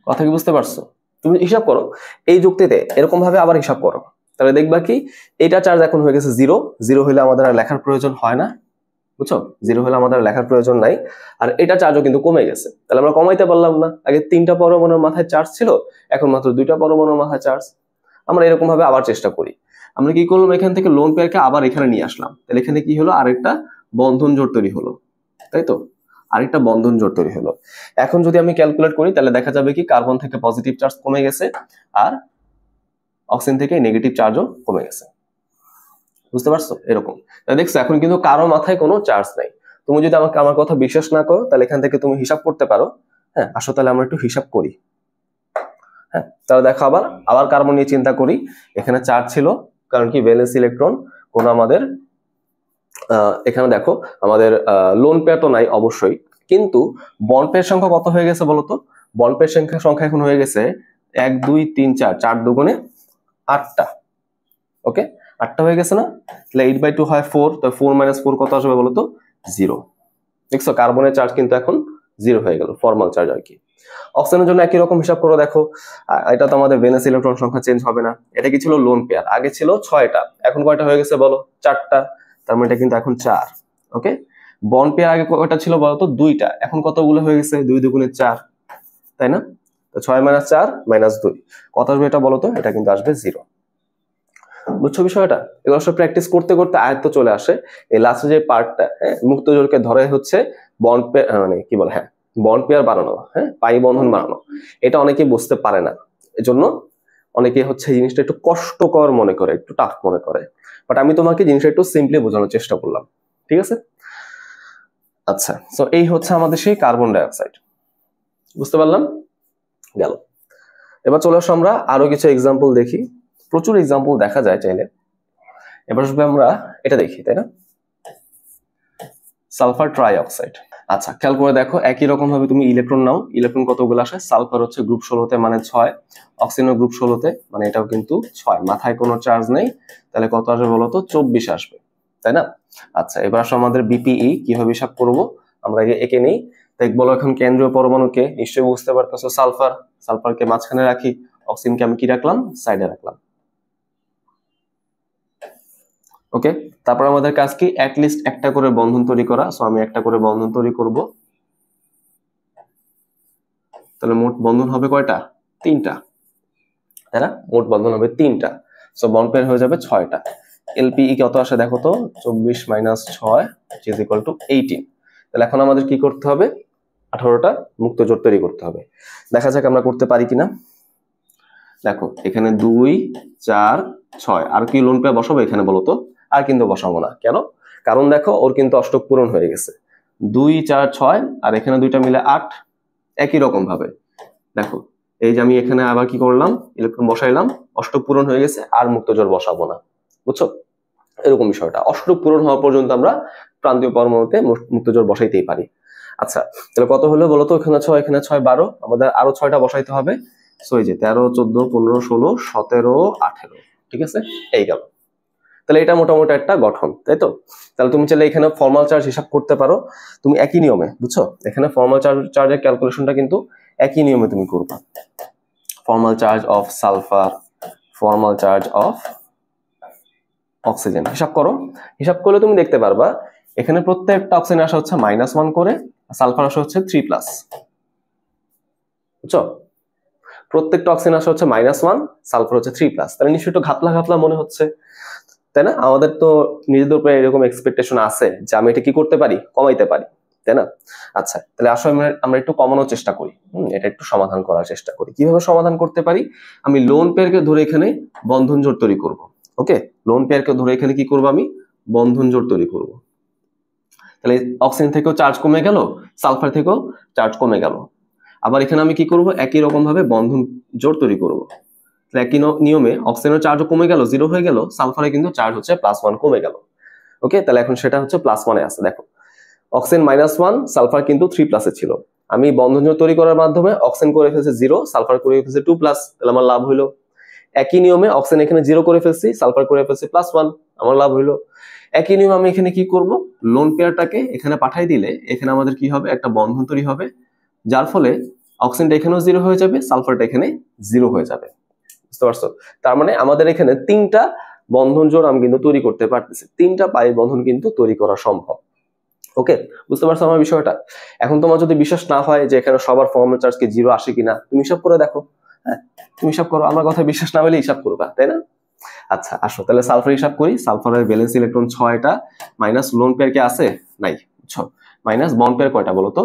কথা কি বুঝতে পারছো? তুমি হিসাব করো এই যুক্তিতে এরকম ভাবে আবার হিসাব করো, তাহলে দেখবা কি এটা চার্জ এখন হয়ে গেছে 0। 0 হলে আমাদের আর লেখার প্রয়োজন হয় না, বুঝছো? 0 হলে আমাদের লেখার প্রয়োজন নাই। আর এটা চার্জও কিন্তু কমে গেছে, তাহলে আমরা কমাইতে পারলাম না। আগে 3টা পরমাণুর মাথায় চার্জ ছিল, এখন মাত্র 2টা পরমাণুর মাথায় চার্জ। আমরা এরকম ভাবে আবার চেষ্টা করি। আমরা কি করলাম? এখান থেকে লোন পেয়ারকে আবার এখানে নিয়ে আসলাম, তাহলে এখানে কি হলো? আরেকটা বন্ধন জোড় তৈরি হলো, তাই তো? আরেকটা বন্ধন জোড় তৈরি হলো। এখন যদি আমি ক্যালকুলেট করি তাহলে দেখা যাবে কি কার্বন থেকে পজিটিভ চার্জ কমে গেছে আর অক্সিজেন থেকে নেগেটিভ চার্জও কমে গেছে। বুঝতে পারছো? এরকম দেখছো এখন কিন্তু কারো মাথায় কোনো চার্জ নাই। তুমি যদি আমাকে আমার কথা বিশ্বাস না করো তাহলে এখান থেকে তুমি হিসাব করতে পারো। হ্যাঁ আসো তাহলে আমরা একটু হিসাব করি। হ্যাঁ তাহলে দেখো আবার আবার কার্বন নিয়ে চিন্তা করি। এখানে চার্জ ছিল, কারণ কি ভ্যালেন্স ইলেকট্রন কোন আমাদের এখানে দেখো আমাদের লোন পেয়ার তো নাই অবশ্যই, কিন্তু বন্ড পেয়ার সংখ্যা কত হয়ে গেছে বলতো? বন্ড পেয়ার সংখ্যা এখন হয়ে গেছে 1 2 3 4, 4 দুগুণে 8টা। ওকে, 8টা হয়ে গেছে না? তাহলে 8/2 হয় 4, তো 4 - 4 কত আসবে বলতো? 0। দেখছো কার্বনের চার্জ কিন্তু এখন 0 হয়ে গেল, ফর্মাল চার্জ আর কি। অক্সিজেনের জন্য একই রকম হিসাব করে দেখো, এটা তো আমাদের ভ্যালেন্স ইলেকট্রন সংখ্যা চেঞ্জ হবে না। এটা কি ছিল? Lone pair. আগে ছিল 6টা, এখন কয়টা হয়ে গেছে বলো? 4টা। তার মানে এটা কিন্তু এখন 4। ওকে, বন্ড পেয়ার আগে কয়টা ছিল বলতো? 2টা, এখন কতগুলো হয়ে গেছে? 2 দুগুণে 4, তাই না? তো 6 - 4 - 2 কত আসবে এটা বলতো? এটা কিন্তু আসবে 0। বুঝছো বিষয়টা? এগুলো সব প্র্যাকটিস করতে করতে আয়ত্ত চলে আসে। এই লাস্টে যে পার্টটা, হ্যাঁ, মুক্ত জোড়কে ধরে হচ্ছে বন্ড পেয়ার, মানে কি বলে, হ্যাঁ বন্ড পেয়ার বানানো, হ্যাঁ পাই বন্ধন বানানো, এটা অনেকেই বুঝতে পারে না। এজন্য অনেকে হচ্ছে এই জিনিসটা একটু কষ্টকর মনে করে, একটু টাফ মনে করে, বাট আমি তোমাকে জিনিসটা একটু সিম্পলি বোঝানোর চেষ্টা করলাম, ঠিক আছে? আচ্ছা, সো এই হচ্ছে আমাদের সেই কার্বন ডাই অক্সাইড। বুঝতে পারলাম? গেল। এবার চলে আসো আমরা আরো কিছু এক্সাম্পল দেখি। প্রচুর এক্সাম্পল দেখা যায় চাইলে। এবার আসবে আমরা এটা দেখি, তাই না? Sulphur try oxide. আচ্ছা খেয়াল করে দেখো, একই রকম ভাবে তুমি ইলেকট্রন নাও। ইলেকট্রন কতগুলো আসে? সালফার হচ্ছে গ্রুপ 16তে, মানে 6। অক্সিজেন গ্রুপ 16তে, মানে এটাও কিন্তু 6। মাথায় কোনো চার্জ নেই, তাহলে কত আসবে বলতো? 24 আসবে, তাই না? আচ্ছা এবার আসো আমাদের বিপিই কিভাবে হিসাব করব। আমরা একে নেই, তাই বলো এখন কেন্দ্রীয় পরমাণুকে নিশ্চয়ই বুঝতে পারতেছো সালফার। সালফারকে মাঝখানে রাখি, অক্সিজেনকে আমি কি রাখলাম? সাইডে রাখলাম। ওকে, তারপর আমাদের কাজ কি? অ্যাটলিস্ট একটা করে বন্ধন তৈরি করা। সো আমি একটা করে বন্ধন তৈরি করব। তাহলে মোট বন্ধন হবে কয়টা? 3টা, তাই না? মোট বন্ধন হবে 3টা। সো বন্ড পেয়ার হয়ে যাবে 6টা। এলপিই কত আসে দেখো তো? 24 - 6 ইজ ইকুয়াল টু 18। তাহলে এখন আমাদের কি করতে হবে? 18টা মুক্ত জোড় তৈরি করতে হবে। দেখা যাক আমরা করতে পারি কিনা। দেখো এখানে 2 4 6, আর কি লোন পেয়ার বসাবো এখানে বলো তো? আর কিন্তু বসাবো না, কেন? কারণ দেখো ওর কিন্তু অষ্টক পূরণ হয়ে গেছে। 2 4 6 আর এখানে দুইটা মিলে 8। একই রকম ভাবে দেখো এই যে আমি এখানে আবার কি করলাম, ইলেকট্রন বসাইলাম, অষ্টক পূরণ হয়ে গেছে, আর মুক্ত জোড় বসাবো না, বুঝছো? এরকম বিষয়টা, অষ্টক পূরণ হওয়া পর্যন্ত আমরা প্রান্তীয় পরমাণুতে মুক্ত জোড় বসাইতেই পারি। আচ্ছা তাহলে কত হলো বলতো, এখানে 6 এখানে 6 12, আমাদের আরো 6টা বসাইতে হবে। সো এই যে 13 14 15 16 17 18, ঠিক আছে, এই গেল। তাহলে এটা মোটামুটি একটা গঠন, তাই তো? তাহলে তুমি চাইলে এখানে ফর্মাল চার্জ হিসাব করতে পারো তুমি একই নিয়মে, বুঝছো? এখানে ফর্মাল চার্জের ক্যালকুলেশনটা কিন্তু একই নিয়মে তুমি করবা। Formal charge of sulphur, formal charge of oxygen হিসাব করো। হিসাব করলে তুমি দেখতে পারবা এখানে প্রত্যেকটা অক্সিজেন আসা হচ্ছে -1 করে, সালফার আসা হচ্ছে 3+, বুঝছো? প্রত্যেকটা অক্সিজেন আসা হচ্ছে -1, সালফার হচ্ছে 3+। তাহলে নিশ্চয়ই একটু ঘাপলা ঘাপলা মনে হচ্ছে, তাই না? আমাদের তো নিজেদের উপরে এরকম এক্সপেকটেশন আছে যে আমি এটা কি করতে পারি, কমাইতে পারি, তাই না? আচ্ছা তাহলে আসলে আমরা একটু কমানোর চেষ্টা করি, এটা একটু সমাধান করার চেষ্টা করি। কিভাবে সমাধান করতে পারি? আমি লোন পেয়ারকে ধরে এখানে বন্ধন জোড় তৈরি করব। ওকে, লোন পেয়ারকে ধরে এখানে কি করব, আমি বন্ধন জোড় তৈরি করব। তাহলে অক্সিজেন থেকেও চার্জ কমে গেল, সালফার থেকেও চার্জ কমে গেল। আবার এখানে আমি কি করব, একই রকম ভাবে বন্ধন জোড় তৈরি করব। একই নিয়মে অক্সিজেনের চার্জও কমে গেল, 0 হয়ে গেল, সালফারে কিন্তু চার্জ হচ্ছে +1 কমে গেল। ওকে, তাহলে এখন সেটা হচ্ছে +1 এ আছে। দেখো অক্সিজেন -1, সালফার কিন্তু 3+ এ ছিল। আমি বন্ধন জোড় তৈরি করার মাধ্যমে অক্সিজেন করে ফেলছে 0, সালফার করে ফেলছে 2+, তাহলে আমার লাভ হইলো। একই নিয়মে অক্সিজেন এখানে 0 করে ফেলছি, সালফার করে ফেলছে +1, আমার লাভ হইলো। একই নিয়মে আমি এখানে কি করব, লোন পেয়ারটাকে এখানে পাঠাই দিলে এখানে আমাদের কি হবে, একটা বন্ধন তৈরি হবে, যার ফলে অক্সিজেনটা এখানেও 0 হয়ে যাবে, সালফারটা এখানে 0 হয়ে যাবে। বুঝতে পারছো? তার মানে আমাদের এখানে 3টা বন্ধন জোড় আমি কিন্তু তৈরি করতে পারতেছি, 3টা পাই বন্ধন কিন্তু তৈরি করা সম্ভব। ওকে, বুঝতে পারছো আমার বিষয়টা? এখন তোমার যদি বিশ্বাস না হয় যে এখানে সবার ফর্মাল চার্জ কি 0 আসে কিনা, তুমি হিসাব করে দেখো। হ্যাঁ, তুমি হিসাব করো, আমার কথা বিশ্বাস না হলে হিসাব করবা, তাই না? আচ্ছা আসো তাহলে সালফার হিসাব করি। সালফারের ভ্যালেন্স ইলেকট্রন 6টা, মাইনাস লোন পেয়ার কি আছে, নাই, বুঝছো? মাইনাস বন্ড পেয়ার কয়টা বলো তো,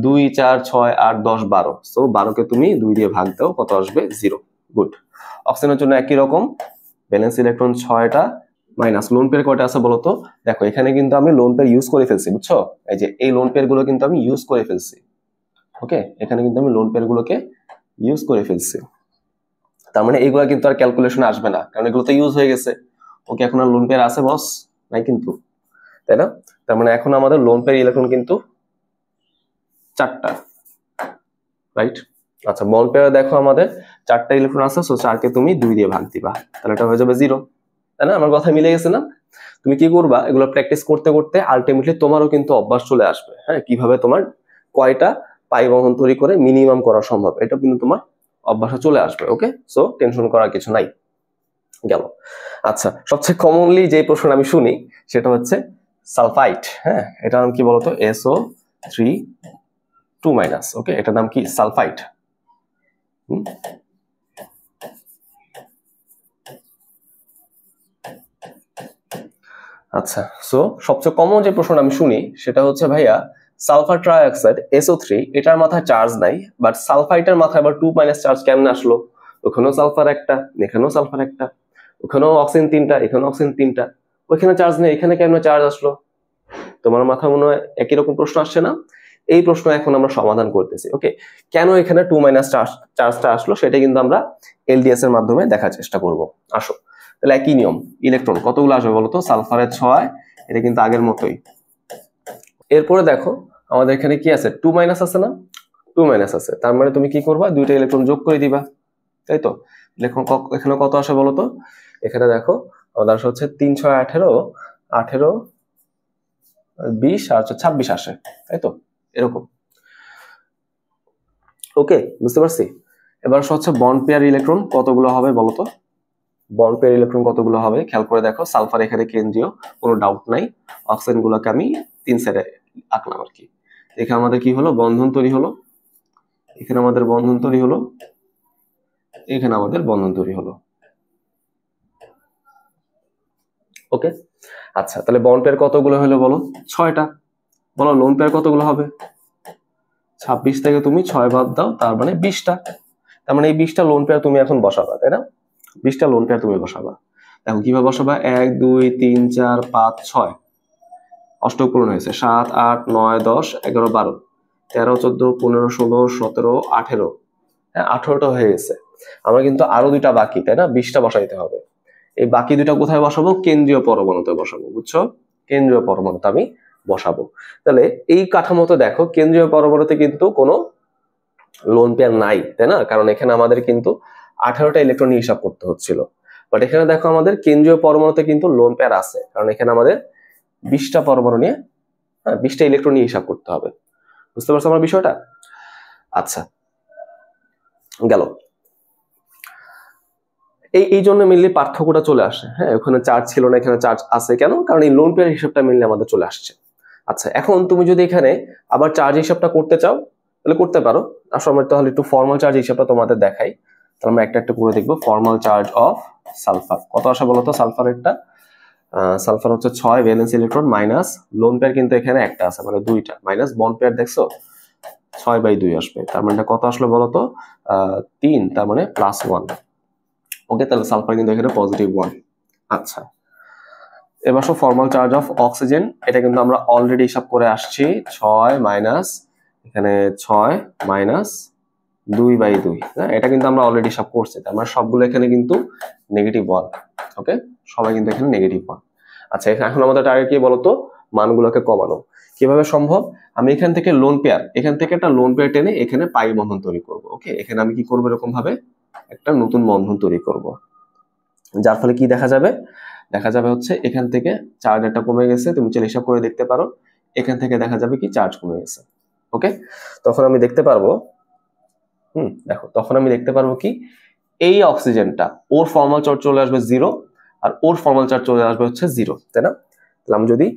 2 4 6 8 10 12। সো 12 কে তুমি 2 দিয়ে ভাগ দাও, কত আসবে, 0। গুড। অক্সিজেনের জন্য একই রকম, ভ্যালেন্স ইলেকট্রন 6টা, মাইনাস লোন পেয়ার কয়টা আছে বলো তো। দেখো এখানে কিন্তু আমি লোন পেয়ার ইউজ করে ফেলছি, বুঝছো? এই যে এই লোন পেয়ার গুলো কিন্তু আমি ইউজ করে ফেলছি। ওকে, এখানে কিন্তু আমি লোন পেয়ার গুলোকে ইউজ করে ফেলছি, তার মানে এইগুলা কিন্তু আর ক্যালকুলেশনে আসবে না, কারণ এগুলো তো ইউজ হয়ে গেছে। ওকে, এখন আর লোন পেয়ার আছে বস, নাই কিন্তু, তাই না? তার মানে এখন আমাদের লোন পেয়ার ইলেকট্রন কিন্তু 4টা, রাইট? আচ্ছা বন্ড পেয়ার দেখো আমাদের 4টা ইলেকট্রন আছে, সো 4 কে তুমি 2 দিয়ে ভাগ দিবা, তাহলে এটা হয়ে যাবে 0, তাই না? আমার কথা মিলে গেছে না? তুমি কি করবা, এগুলো প্র্যাকটিস করতে করতে আলটিমেটলি তোমারও কিন্তু অভ্যাস চলে আসবে। হ্যাঁ, কিভাবে তোমার কয়টা পাই বন্ধন তৈরি করে মিনিমাম করা সম্ভব, এটা কিন্তু তোমার অভ্যাসে চলে আসবে। ওকে, সো টেনশন করার কিছু নাই, গেল। আচ্ছা সবচেয়ে কমনলি যে প্রশ্ন আমি শুনি সেটা হচ্ছে সালফাইট। হ্যাঁ, এটার নাম কি বলতো, SO3 2-। ওকে, এটার নাম কি, সালফাইট। আচ্ছা, সো সবচেয়ে কমন যে প্রশ্নটা আমি শুনি সেটা হচ্ছে, ভাইয়া সালফার ট্রাইঅক্সাইড SO3 এটার মাথায় চার্জ নাই, বাট সালফাইটের মাথায় আবার 2- চার্জ কেমনে আসলো? ওখানেও সালফার একটা, এখানেও সালফার একটা, ওখানেও অক্সিজেন 3টা, এখানেও অক্সিজেন 3টা, ওইখানে চার্জ নেই, এখানে কেমনে চার্জ আসলো? তোমার মাথা মনে হয় একই রকম প্রশ্ন আসছে না? এই প্রশ্ন এখন আমরা সমাধান করতেছি। ওকে, কেন এখানে 2- চার্জটা আসলো সেটা কিন্তু আমরা LDS এর মাধ্যমে দেখার চেষ্টা করব। আসো তাহলে একই নিয়ম, ইলেকট্রন কতগুলো আসবে বলতো, সালফারের 6, এটা কিন্তু আগের মতোই। এরপরে দেখো আমাদের এখানে কি আছে, 2- আছে না, 2- আছে, তার মানে তুমি কি করবা, 2টা ইলেকট্রন যোগ করে দিবা, তাই তো? এখানে কত আসে বলতো, এখানে দেখো আমাদের হচ্ছে 3 6 18, 18 20 আর 26 আসে, তাই তো? এরকম। ওকে, বুঝতে পারছি। এবার হচ্ছে বন্ড পেয়ার ইলেকট্রন কতগুলো হবে বলতো, বন্ড পেয়ার ইলেকট্রন কতগুলো হবে খেয়াল করে দেখো। সালফার এখানে কেন্দ্রীয়, কোনো ডাউট নাই। অক্সিজেন গুলোকে আমি 3 সাইডে আঁকলাম আর কি। এখানে আমাদের কি হলো, বন্ধন তৈরি হলো, এখানে আমাদের বন্ধন তৈরি হলো, এখানে আমাদের বন্ধন তৈরি হলো। ওকে, আচ্ছা তাহলে বন্ড পেয়ার কতগুলো হলো বলো, 6টা। বলো লোন পেয়ার কতগুলো হবে, 26 থেকে তুমি 6 বাদ দাও, তার মানে 20টা। তার মানে এই 20টা লোন পেয়ার তুমি এখন বসাবা, তাই না? 20টা লোন পেয়ার তুমি বসাবা। দেখো কিভাবে বসাবা, 1 2 3 4 5 6, অষ্টক পূরণ হয়েছে, 7 8 9 10 11 12 13 14 15 16 17 18, হ্যাঁ 18টা হয়ে গেছে। আমরা কিন্তু আরো দুইটা বাকি, তাই না? 20টা বসাইতে হবে। এই বাকি দুইটা কোথায় বসাবো? কেন্দ্রীয় পরমাণুতে বসাবো, বুঝছো? কেন্দ্রীয় পরমাণুতে আমি বসাবো। তাহলে এই কাঠামোতে দেখো কেন্দ্রীয় পরমাণুতে কিন্তু কোনো লোন পেয়ার নাই, তাই না? কারণ এখানে আমাদের কিন্তু 18টা ইলেকট্রন হিসাব করতে হচ্ছিল। বাট এখানে দেখো আমাদের কেন্দ্রীয় পরমাণুতে কিন্তু লোন পেয়ার আছে, কারণ এখানে আমাদের 20টা পরমাণু নিয়ে, হ্যাঁ 20টা ইলেকট্রন নিয়ে হিসাব করতে হবে। বুঝতে পারছো আমার বিষয়টা? আচ্ছা, গেল। এই জন্য মেনলি পার্থক্যটা চলে আসে। হ্যাঁ, ওখানে চার্জ ছিল না, এখানে চার্জ আছে কেন? কারণ এই লোন পেয়ার হিসাবটা মেনলি আমাদের চলে আসছে। আচ্ছা, এখন তুমি যদি এখানে আবার চার্জ হিসাবটা করতে চাও তাহলে করতে পারো। আসলে আমরা তাহলে একটু ফর্মাল চার্জ হিসাবটা তোমাদের দেখাই। তাহলে আমরা একটা একটা করে দেখবো। ফর্মাল চার্জ অফ সালফার কত আসে বলো তো? সালফারেরটা, সালফার হচ্ছে 6 valence electron minus lone pair কিন্তু এখানে একটা আছে, মানে দুইটা, মাইনাস বন্ড পেয়ার দেখছো 6/2 আসবে। তার মানে কত আসলে বলো তো? 3, তার মানে +1। ওকে, তাহলে সালফার কিন্তু এখানে +1। আচ্ছা, এবার সব ফর্মাল চার্জ অফ অক্সিজেন, এটা কিন্তু আমরা অলরেডি হিসাব করে আসছি। 6 মাইনাস এখানে 6 মাইনাস 2/2, হ্যাঁ এটা কিন্তু আমরা অলরেডি হিসাব করছি। তার মানে সবগুলো এখানে কিন্তু -1। ওকে, সবাই কিন্তু এখানে -1। আচ্ছা, এখন আমাদের টার্গেট কি বলতো? মানগুলোকে কমানো। কিভাবে সম্ভব? আমি এখান থেকে লোন পেয়ার, এখান থেকে একটা লোন পেয়ার টেনে এখানে পাই বন্ধন তৈরি করব। ওকে, এখানে আমি কি করবো? এরকম ভাবে একটা নতুন বন্ধন তৈরি করব, যার ফলে কি দেখা যাবে? দেখা যাবে হচ্ছে এখান থেকে চার্জ একটা কমে গেছে, তুমি চাইলে হিসাব করে দেখতে পারো। এখান থেকে দেখা যাবে কি চার্জ কমে গেছে। ওকে, তখন আমি দেখতে পারবো, দেখো তখন আমি দেখতে পারবো কি এই অক্সিজেনটা ওর ফর্মাল চার্জ চলে আসবে 0 আর ওর ফর্মাল চার্জ চলে আসবে হচ্ছে 0, তাই না? তাহলে আমি যদি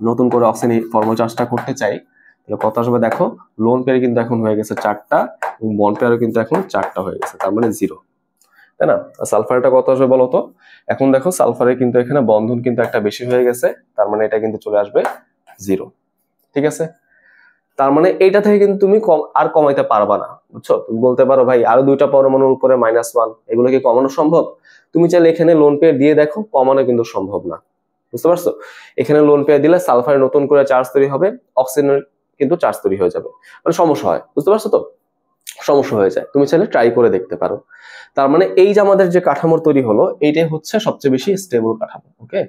নতুন করে অক্সিজেন ফর্মাল চার্জটা করতে চাই তাহলে কত আসবে? দেখো লোন পেয়ার কিন্তু এখন হয়ে গেছে 4টা এবং বন্ড পেয়ারও কিন্তু এখন 4টা হয়ে গেছে, তার মানে 0, তাই না? সালফারটা কত আসবে বলো তো? এখন দেখো সালফারের কিন্তু এখানে বন্ধন কিন্তু একটা বেশি হয়ে গেছে, তার মানে এটা কিন্তু চলে আসবে 0। ঠিক আছে, তার মানে এইটা থেকে কিন্তু তুমি আর কমাইতে পারবা না, বুঝছো? তুমি বলতে পারো ভাই আরো দুইটা পরমাণুর উপরে -1, এগুলো কি কমানো সম্ভব? তুমি চাইলে এখানে লোন পেয়ার দিয়ে দেখো, কমানো কিন্তু সম্ভব না। বুঝতে পারছো? এখানে লোন পেয়ার দিলে সালফারের নতুন করে চার্জ তৈরি হবে, অক্সিজেনের কিন্তু চার্জ তৈরি হয়ে যাবে, মানে সমস্যা হয়। বুঝতে পারছো তো? সমস্যা হয়ে যায়। তুমি চাইলে ট্রাই করে দেখতে পারো। তার মানে এই যে আমাদের যে কাঠামোর তৈরি হলো, এইটাই হচ্ছে সবচেয়ে বেশি স্টেবল কাঠামো। ওকে,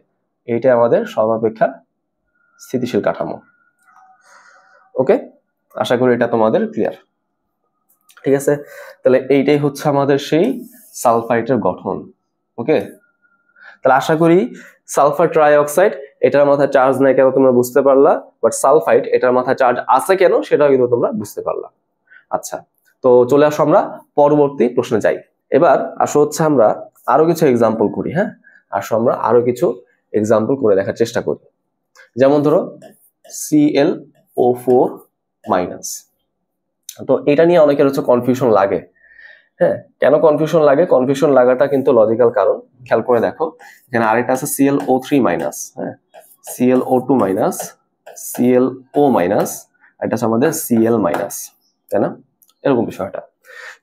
এইটাই আমাদের সর্বাপেক্ষা স্থিতিশীল কাঠামো। ওকে, আশা করি এটা তোমাদের ক্লিয়ার। ঠিক আছে, তাহলে এইটাই হচ্ছে আমাদের সেই সালফাইটের গঠন। ওকে, তাহলে আশা করি সালফার ট্রাইঅক্সাইড এটার মাথায় চার্জ নাই কেন তোমরা বুঝতে পারলা, বাট সালফাইট এটার মাথায় চার্জ আছে কেন সেটাও কিন্তু তোমরা বুঝতে পারলা। আচ্ছা, তো চলে আসো আমরা পরবর্তী প্রশ্নে যাই। এবার আসো হচ্ছে আমরা আরো কিছু এক্সাম্পল করি। হ্যাঁ, আসো আমরা আরো কিছু এক্সাম্পল করে দেখার চেষ্টা করি। যেমন ধরো ClO4-, তো এটা নিয়ে অনেকের হচ্ছে কনফিউশন লাগে। হ্যাঁ, কেন কনফিউশন লাগে? কনফিউশন লাগাটা কিন্তু লজিক্যাল কারণ। খেয়াল করে দেখো, এখানে আরেকটা আছে ClO3-, হ্যাঁ ClO2-, ClO-, এটা আছে আমাদের Cl-, তাই না? এরকম বিষয়টা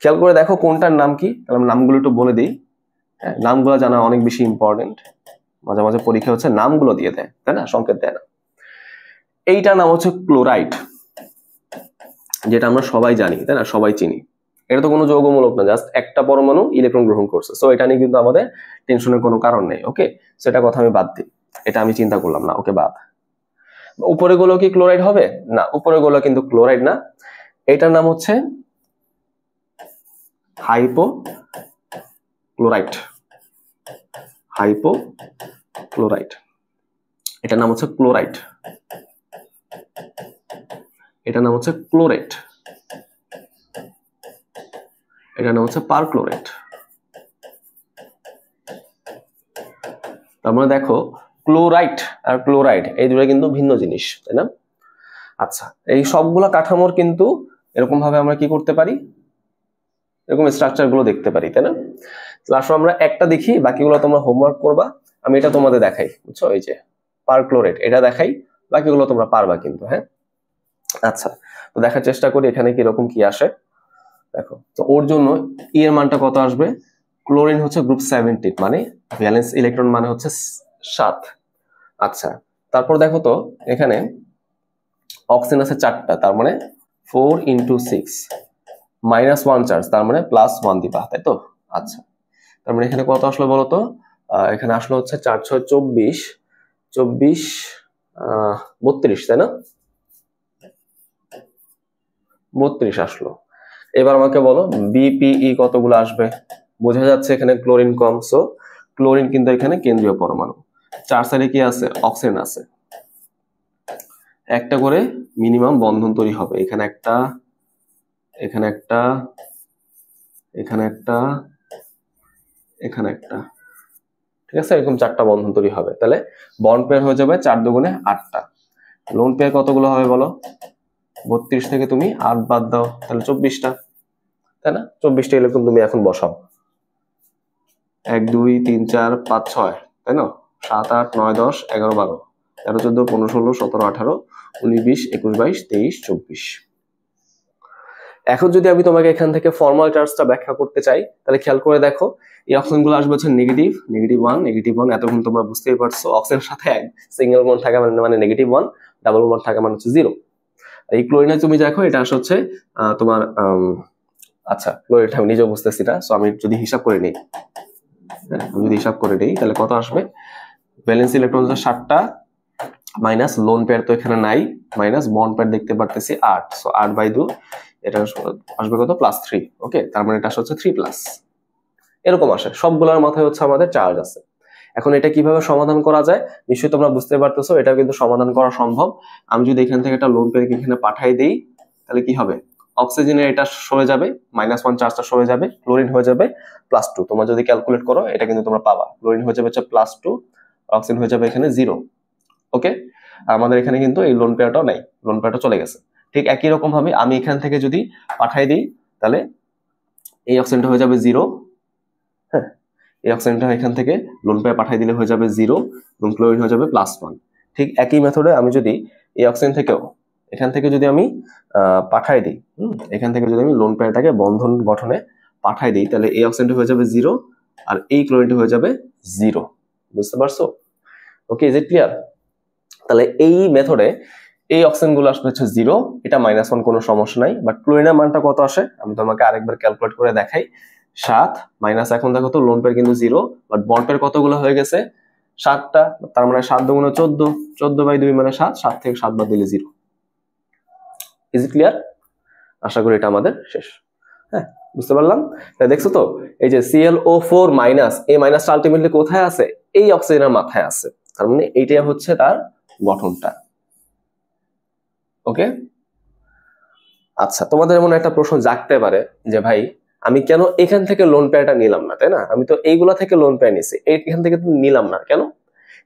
খেয়াল করে দেখো কোনটার নাম কি। তাহলে নামগুলো একটু বলে দিই। হ্যাঁ, নামগুলো জানা অনেক বেশি ইম্পর্টেন্ট। মাঝে মাঝে পরীক্ষা হচ্ছে নামগুলো দিয়ে দেয়, তাই না, সংকেত দেয় না। এইটার নাম হচ্ছে ক্লোরাইড, যেটা আমরা সবাই জানি, তাই না, সবাই চিনি। এটা তো কোনো যৌগমূলক না, জাস্ট একটা পরমাণু ইলেকট্রন গ্রহণ করছে। সো এটা নিয়ে কিন্তু আমাদের টেনশনের কোনো কারণ নেই। ওকে, সেটা কথা আমি বাদ দিই, এটা আমি চিন্তা করলাম না। ওকে, বাদ। উপরে গুলো কি ক্লোরাইড হবে? না, উপরে গুলো কিন্তু ক্লোরাইড না। এটার নাম হচ্ছে হাইপোক্লোরাইট। হাইপোক্লোরাইট, এটার নাম হচ্ছে ক্লোরাইড। এটার নাম হচ্ছে ক্লোরেট। এটার নাম হচ্ছে পারক্লোরেট। তার মানে দেখো ক্লোরাইট আর ক্লোরাইড এই দুটো কিন্তু ভিন্ন জিনিস, তাই না? আচ্ছা, এই সবগুলা কাঠামোর কিন্তু এরকম ভাবে আমরা কি করতে পারি, এরকম স্ট্রাকচার গুলো দেখতে পারি, তাই না? আসলে আমরা একটা দেখি, বাকিগুলো তোমরা হোমওয়ার্ক করবা। আমি এটা তোমাদের দেখাই, বুঝছো? এই যে পারক্লোরেট এটা দেখাই, বাকিগুলো তোমরা পারবা কিন্তু। হ্যাঁ, আচ্ছা, তো দেখার চেষ্টা করি এখানে কিরকম কি আসে। দেখো, তো ওর জন্য ই এর মানটা কত আসবে? ক্লোরিন হচ্ছে গ্রুপ 17, মানে ভ্যালেন্স ইলেকট্রন মানে হচ্ছে 7। আচ্ছা, তারপর দেখো তো এখানে অক্সিজেন আছে 4টা, তার মানে 4 × 6 -1 চার্জ, তার মানে +1 দিবা, তাই তো? আচ্ছা, তার মানে এখানে কত আসলো বলো তো? এখানে আসলো হচ্ছে 4 6 24, 24 32, তাই না? 32 আসলো। এবার আমাকে বলো বিপিই কতগুলো আসবে? বোঝা যাচ্ছে এখানে ক্লোরিন কম, সো ক্লোরিন কিন্তু এখানে কেন্দ্রীয় পরমাণু। 4 সাইডে কি আছে? অক্সিজেন আছে। একটা করে মিনিমাম বন্ধন তৈরি হবে, এখানে একটা, এখানে একটা, এখানে একটা, এখানে একটা, ঠিক আছে? এরকম 4টা বন্ধন তৈরি হবে। তাহলে বন্ড পেয়ার হয়ে যাবে 4 দুগুণে 8টা। লোন পেয়ার কতগুলো হবে বলো? 32 থেকে তুমি 8 বাদ দাও, তাহলে 24টা, তাই না? 24টা এরকম তুমি এখন বসাও। 1 2 3 4 5 6, তাই না? 7 8 9 10 11 12 13 14 15 16 17 18 19 20 21 22 23 24। এখন যদি আমি তোমাকে এখান থেকে ফর্মাল চার্জটা ব্যাখ্যা করতে চাই, তাহলে খেয়াল করে দেখো, এই অক্সিজেনগুলো আসবে হচ্ছে নেগেটিভ, -1, -1, এতক্ষণ তোমরা বুঝতেই পারছো। অক্সিজেনের সাথে সিঙ্গেল বন্ড থাকা মানে -1, ডাবল বন্ড থাকা মানে হচ্ছে 0। এই ক্লোরিনে তুমি দেখো এটা আসলে হচ্ছে তোমার আচ্ছা, ক্লোরিনটা আমি নিজেও বুঝতেছি না, সো আমি যদি হিসাব করে নিই, আমি যদি হিসাব করে নিই তাহলে কত আসবে? ভ্যালেন্স ইলেকট্রন হচ্ছে 7টা, মাইনাস লোন পেয়ার তো এখানে নাই, মাইনাস বন্ড পেয়ার দেখতে পারতেছি 8, সো 8/2, এটা আসবে কত? +3। ওকে, তার মানে এটা হচ্ছে 3+, এরকম আসে। সবগুলোর মাথায় হচ্ছে আমাদের চার্জ আছে। এখন এটা কিভাবে সমাধান করা যায় নিশ্চয়ই তোমরা বুঝতে পারতেছো, এটা কিন্তু সমাধান করা সম্ভব। আমি যদি এখান থেকে একটা লোন পেয়ারকে এখানে পাঠাই দেই, তাহলে কি হবে? অক্সিজেনের এটা সরে যাবে, -1 চার্জটা সরে যাবে, ক্লোরিন হয়ে যাবে +2। তোমরা যদি ক্যালকুলেট করো এটা কিন্তু তোমরা পাবা, ক্লোরিন হয়ে যাবে হচ্ছে +2, অক্সিজেন হয়ে যাবে এখানে 0। ওকে, আমাদের এখানে কিন্তু এই লোন পেয়ারটাও নাই, লোন পেয়ারটা চলে গেছে। ঠিক একই রকম ভাবে আমি এখান থেকে যদি পাঠাই দিই, তাহলে এই অক্সিজেনটা হয়ে যাবে 0। হ্যাঁ, এই অক্সিজেনটা এখান থেকে লোন পেয়ার পাঠাই দিলে হয়ে যাবে 0 এবং ক্লোরিন হয়ে যাবে +1। ঠিক একই মেথডে আমি যদি এই অক্সিজেন থেকেও এখান থেকে যদি আমি পাঠাই দিই, এখান থেকে যদি আমি লোন পেয়ারটাকে বন্ধন গঠনে পাঠাই দিই, তাহলে এই অক্সিজেনটা হয়ে যাবে 0 আর এই ক্লোরিনটা হয়ে যাবে 0। বুঝতে পারছো? ওকে, ইজ ইট ক্লিয়ার? তাহলে এই মেথডে এই অক্সিজেন গুলো আসবে হচ্ছে 0, এটা -1, কোনো সমস্যা নাই। বাট ক্লোরিনের মানটা কত আসে আমি তোমাকে আরেকবার ক্যালকুলেট করে দেখাই। 7 মাইনাস, এখন দেখো তো লোন পেয়ার কিন্তু 0, বাট বন্ড পেয়ার কতগুলো হয়ে গেছে? 7টা, তার মানে 7 দুগুণে 14, 14/2 মানে 7, 7 থেকে 7 বাদ দিলে 0। Is it clear? আশা করি এটা আমাদের শেষ। হ্যাঁ, বুঝতে পারলাম? তাই দেখছো তো, এই যে ClO4 মাইনাস, এই মাইনাসটা আলটিমেটলি কোথায় আছে? এই অক্সিজেনের মাথায় আছে, তার মানে এইটাই হচ্ছে তার গঠনটা। ওকে, আচ্ছা, তোমাদের এমন একটা প্রশ্ন জাগতে পারে যে ভাই আমি কেন এখান থেকে লোন পেয়ারটা নিলাম না, তাই না? আমি তো এইগুলা থেকে লোন পেয়ার নিছি, এখান থেকে তো নিলাম না কেন?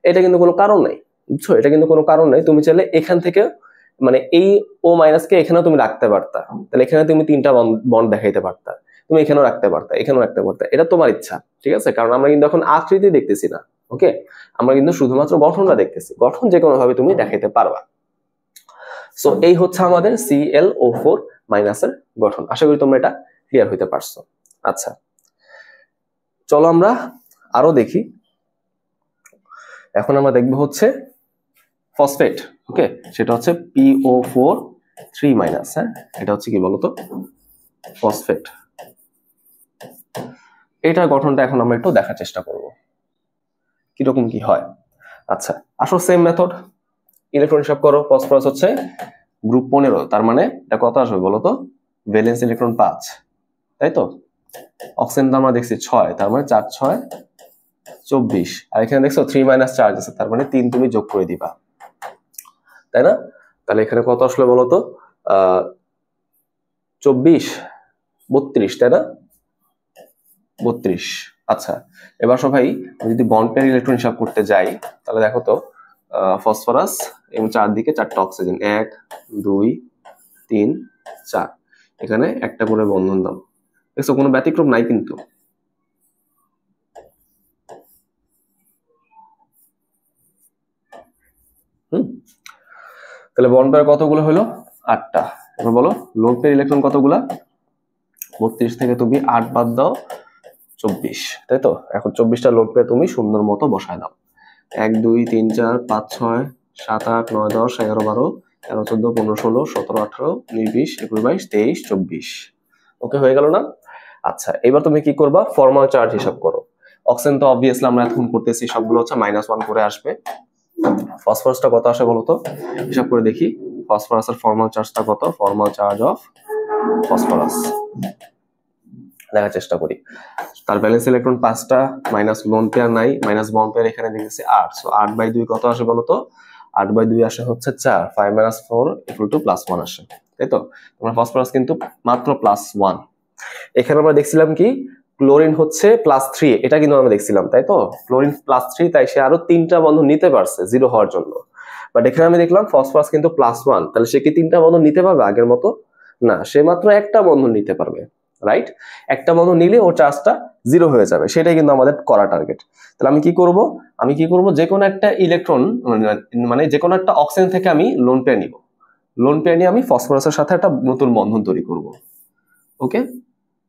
এটা কিন্তু কোনো কারণ নাই, বুঝছো? এটা কিন্তু কোনো কারণ নাই। তুমি চাইলে এখান থেকে মানে এই O- কে এখানেও তুমি রাখতে পারতা, তাহলে এখানে তুমি 3টা বন্ড দেখাইতে পারতা, তুমি এখানেও রাখতে পারতা, এখানেও রাখতে পারতা, এটা তোমার ইচ্ছা, ঠিক আছে? কারণ আমরা কিন্তু এখন আকৃতি দেখতেছি না। ওকে, আমরা কিন্তু শুধুমাত্র গঠনটা দেখতেছি, গঠন যে কোনো ভাবে তুমি দেখাইতে পারবা। সো এই হচ্ছে আমাদের ClO4 মাইনাসের গঠন। আশা করি তোমরা এটা ক্লিয়ার হইতে পারছো। আচ্ছা, চলো আমরা আরো দেখি। এখন আমরা দেখবো হচ্ছে ফসফেট। ওকে, সেটা হচ্ছে PO4 3 মাইনাস। হ্যাঁ, এটা হচ্ছে কি বলতো? ফসফেট। এটার গঠনটা এখন আমরা একটু দেখার চেষ্টা করব কিরকম কি হয়। আচ্ছা, আসো সেম মেথড, ইলেকট্রন হিসাব করো। ফসফরাস হচ্ছে গ্রুপ 15, তার মানে এটা কত আসবে বলতো? ভ্যালেন্স ইলেকট্রন 5, তাই তো? অক্সিজেন তো আমরা দেখছি 6, তার মানে 4 6 24, আর এখানে দেখছো 3 মাইনাস চার্জ আছে, তার মানে 3 তুমি যোগ করে দিবা, তাই না? তাহলে এখানে কত আসলে বলতো? 24 32, তাই না? 32। আচ্ছা, এবার সবাই যদি বন্ড পেয়ার ইলেকট্রন হিসাব করতে যাই, তাহলে দেখো তো ফসফরাস এবং চারদিকে 4টা অক্সিজেন, 1 2 3 4, এখানে একটা করে বন্ধন দাও। দেখছো কোনো ব্যতিক্রম নাই কিন্তু। তাহলে বন্ড পেয়ার কতগুলো হলো? 8টা। এবার বলো লোন পেয়ার ইলেকট্রন কতগুলা? 32 থেকে তুমি 8 বাদ দাও, 24, তাই তো? এখন 24টা লোন পেয়ার তুমি সুন্দর মতো বসায় দাও। 1 2 3 4 5 6 7 8 9 10 11 12 13 14 15 16 17 18 19 20 21 22 23 24। ওকে, হয়ে গেল না? আচ্ছা, এবার তুমি কি করবা, ফর্মাল চার্জ হিসাব করো। অক্সিজেন তো অবভিয়াসলি আমরা এখন করতেছি, সবগুলো হচ্ছে -1 করে আসবে। ফসফরাসটা কত আসে বলো তো, হিসাব করে দেখি। ফসফরাসের ফর্মাল চার্জটা কত? ফর্মাল চার্জ অফ ফসফরাস দেখার চেষ্টা করি। তার ব্যালেন্স ইলেকট্রন 5টা, মাইনাস লোন পেয়ার নাই, মাইনাস বন্ড পেয়ার এখানে দেখেছি 8। সো 8/2 কত আসে বলো তো? 8/2 আসে হচ্ছে 4। 5 - 4 = +1 আসে, তাই তো? তোমার ফসফরাস কিন্তু মাত্র +1। এখানে আমরা দেখছিলাম কি, ক্লোরিন হচ্ছে +3, এটা কিন্তু আমরা দেখছিলাম, তাই তো? ক্লোরিন +3, তাই সে আরো 3টা বন্ধন নিতে পারছে 0 হওয়ার জন্য। বাট এখানে আমি দেখলাম ফসফরাস কিন্তু +1, তাহলে সে কি 3টা বন্ধন নিতে পারবে আগের মতো? না, সে মাত্র একটা বন্ধন নিতে পারবে, রাইট? একটা বন্ধন নিলে ওর চার্জটা 0 হয়ে যাবে, সেটাই কিন্তু আমাদের করা টার্গেট। তাহলে আমি কি করব, যে কোনো একটা ইলেকট্রন, মানে যে কোনো একটা অক্সিজেন থেকে আমি লোন পেয়ার নিব। লোন পেয়ার নিয়ে আমি ফসফরাসের সাথে একটা নতুন বন্ধন তৈরি করব। ওকে,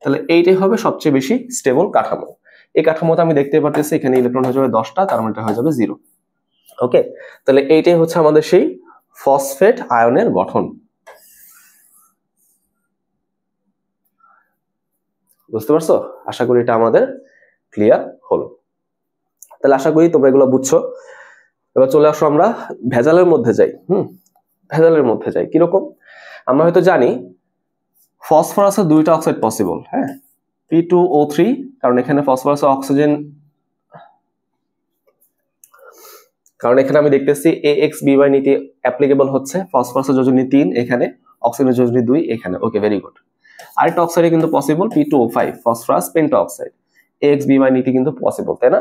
তাহলে এইটাই হবে সবচেয়ে বেশি স্টেবল কাঠামো। এই কাঠামোতে আমি দেখতে পাচ্ছি এখানে ইলেকট্রন হয়ে যাবে 10টা, তার মানে এটা হয়ে যাবে 0। ওকে, তাহলে এইটাই হচ্ছে আমাদের সেই ফসফেট আয়নের গঠন। বুঝতে পারছো? আশা করি এটা আমাদের ক্লিয়ার হলো। তাহলে আশা করি তোমরা এগুলো বুঝছো। এবার চলে আসো আমরা ভেজালের মধ্যে যাই। ভেজালের মধ্যে যাই কিরকম? আমরা হয়তো জানি ফসফরাসের 2টা অক্সাইড পসিবল, হ্যাঁ, P2O3, কারণ এখানে ফসফরাসের অক্সিজেন, কারণ এখানে আমি দেখতেছি AXB/y নীতি অ্যাপ্লিকেবল হচ্ছে। ফসফরাসের যোজনী 3 এখানে, অক্সিজেনের যোজনী 2 এখানে। ওকে, ভেরি গুড। আরেকটা অক্সাইডে কিন্তু পসিবল, P2O5, ফসফরাস পেন্টাঅক্সাইড। AXB/y নীতি কিন্তু পসিবল, তাই না?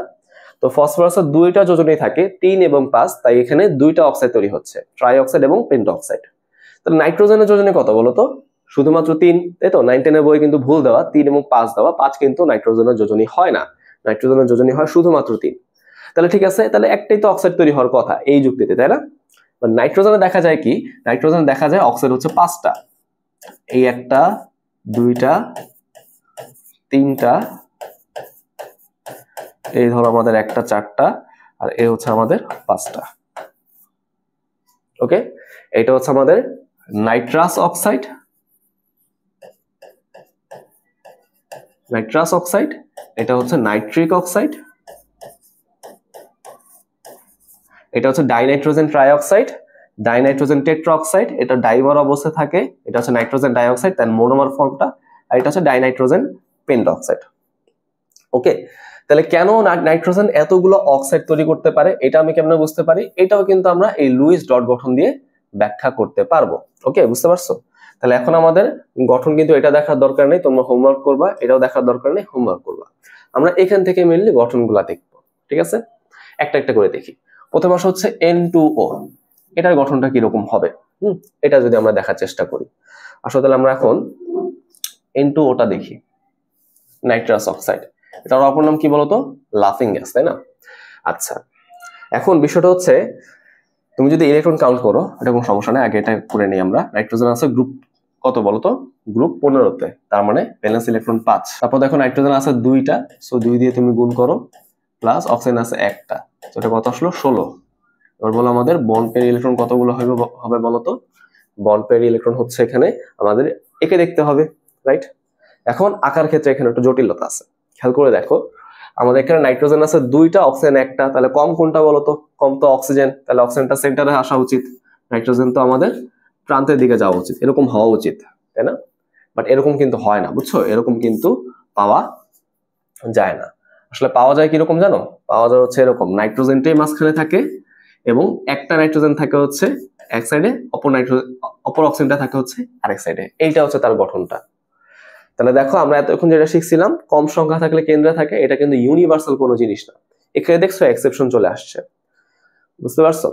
তো ফসফরাসের 2টা যোজনী থাকে 3 এবং 5, তাই এখানে 2টা অক্সাইড তৈরি হচ্ছে, ট্রাইঅক্সাইড এবং পেন্টাঅক্সাইড। তাহলে নাইট্রোজেনের যোজনী কত বলো তো? শুধুমাত্র 3, তাই তো? 9 10 এর বই কিন্তু ভুল দেওয়া, 3 এবং 5 দেওয়া। 5 কিন্তু নাইট্রোজেনের যোজনী হয় না, নাইট্রোজেনের যোজনী হয় শুধুমাত্র 3। তাহলে ঠিক আছে, তাহলে একটাই তো অক্সাইড তৈরি হওয়ার কথা এই যুক্তিতে, তাই না? নাইট্রোজেনে দেখা যায় কি, নাইট্রোজেনে দেখা যায় অক্সাইড হচ্ছে 5টা। এই 1টা 2টা 3টা, এই ধরো আমাদের 1টা 4টা, আর এই হচ্ছে আমাদের 5টা। ওকে, এটা হচ্ছে আমাদের নাইট্রাস অক্সাইড, এটা হচ্ছে নাইট্রিক অক্সাইড, এটা হচ্ছে ডাইনাইট্রোজেন ট্রাইঅক্সাইড, ডাইনাইট্রোজেন টেট্রাঅক্সাইড, এটা ডাইমার অবস্থায় থাকে, এটা হচ্ছে নাইট্রোজেন ডাইঅক্সাইড, তার মোনোমার ফর্মটা, আর এটা হচ্ছে ডাইনাইট্রোজেন পেন্টঅক্সাইড। ওকে, তাহলে কেন নাইট্রোজেন এতগুলো অক্সাইড তৈরি করতে পারে, এটা আমি কেমনে বুঝতে পারি? এটাও কিন্তু আমরা এই লুইস ডট গঠন দিয়ে ব্যাখ্যা করতে পারবো। ওকে, বুঝতে পারছো? তাহলে এখন আমাদের গঠন কিন্তু এটা দেখার দরকার নেই, তোমরা হোমওয়ার্ক করবা, এটাও দেখার দরকার নেই, হোমওয়ার্ক করবা। আমরা এখান থেকে মেইনলি গঠনগুলা দেখবো, ঠিক আছে? একটা একটা করে দেখি। প্রথম আসা হচ্ছে N2O, এটার গঠনটা কিরকম হবে, এটা যদি আমরা দেখার চেষ্টা করি। আসলে তাহলে আমরা এখন N2O-টা দেখি, নাইট্রাস অক্সাইড। এটার অপর নাম কি বলতো? লাফিং গ্যাস, তাই না? আচ্ছা, এখন বিষয়টা হচ্ছে তুমি যদি ইলেকট্রন কাউন্ট করো, এটা কোনো সমস্যা নেই, আগে এটা করে নিই আমরা। নাইট্রোজেন আছে গ্রুপ কত বলতো? গ্রুপ 15-তে, তার মানে ভ্যালেন্স ইলেকট্রন 5। তারপর দেখো নাইট্রোজেন আছে 2টা, সো 2 দিয়ে তুমি গুণ করো, প্লাস অক্সিজেন আছে 1টা, এটা কত আসলো? 16। এবার বলো আমাদের বন্ড পেয়ার ইলেকট্রন কতগুলো হবে বলতো? বন্ড পেয়ার ইলেকট্রন হচ্ছে এখানে আমাদের একে দেখতে হবে, রাইট? এখন আকার ক্ষেত্রে এখানে একটু জটিলতা আছে, খেয়াল করে দেখো। আমাদের এখানে নাইট্রোজেন আছে 2টা, অক্সিজেন 1টা, তাহলে কম কোনটা বলতো? কম তো অক্সিজেন, তাহলে অক্সিজেনটা সেন্টারে আসা উচিত, নাইট্রোজেন তো আমাদের প্রান্তের দিকে যাওয়া উচিত, এরকম হওয়া উচিত, তাই না? বাট এরকম কিন্তু হয় না, বুঝছো? এরকম কিন্তু পাওয়া যায় না। আসলে পাওয়া যায় কিরকম জানো? পাওয়া যায় হচ্ছে এরকম, নাইট্রোজেনটাই মাঝখানে থাকে এবং একটা নাইট্রোজেন থাকে হচ্ছে এক সাইডে, অপর অক্সিজেনটা থাকে হচ্ছে আরেক সাইডে। এইটা হচ্ছে তার গঠনটা। তাহলে দেখো আমরা এতক্ষণ যেটা শিখছিলাম, কম সংখ্যা থাকলে কেন্দ্রে থাকে, এটা কিন্তু ইউনিভার্সাল কোনো জিনিস না। এখানে দেখছো এক্সেপশন চলে আসছে, বুঝতে পারছো?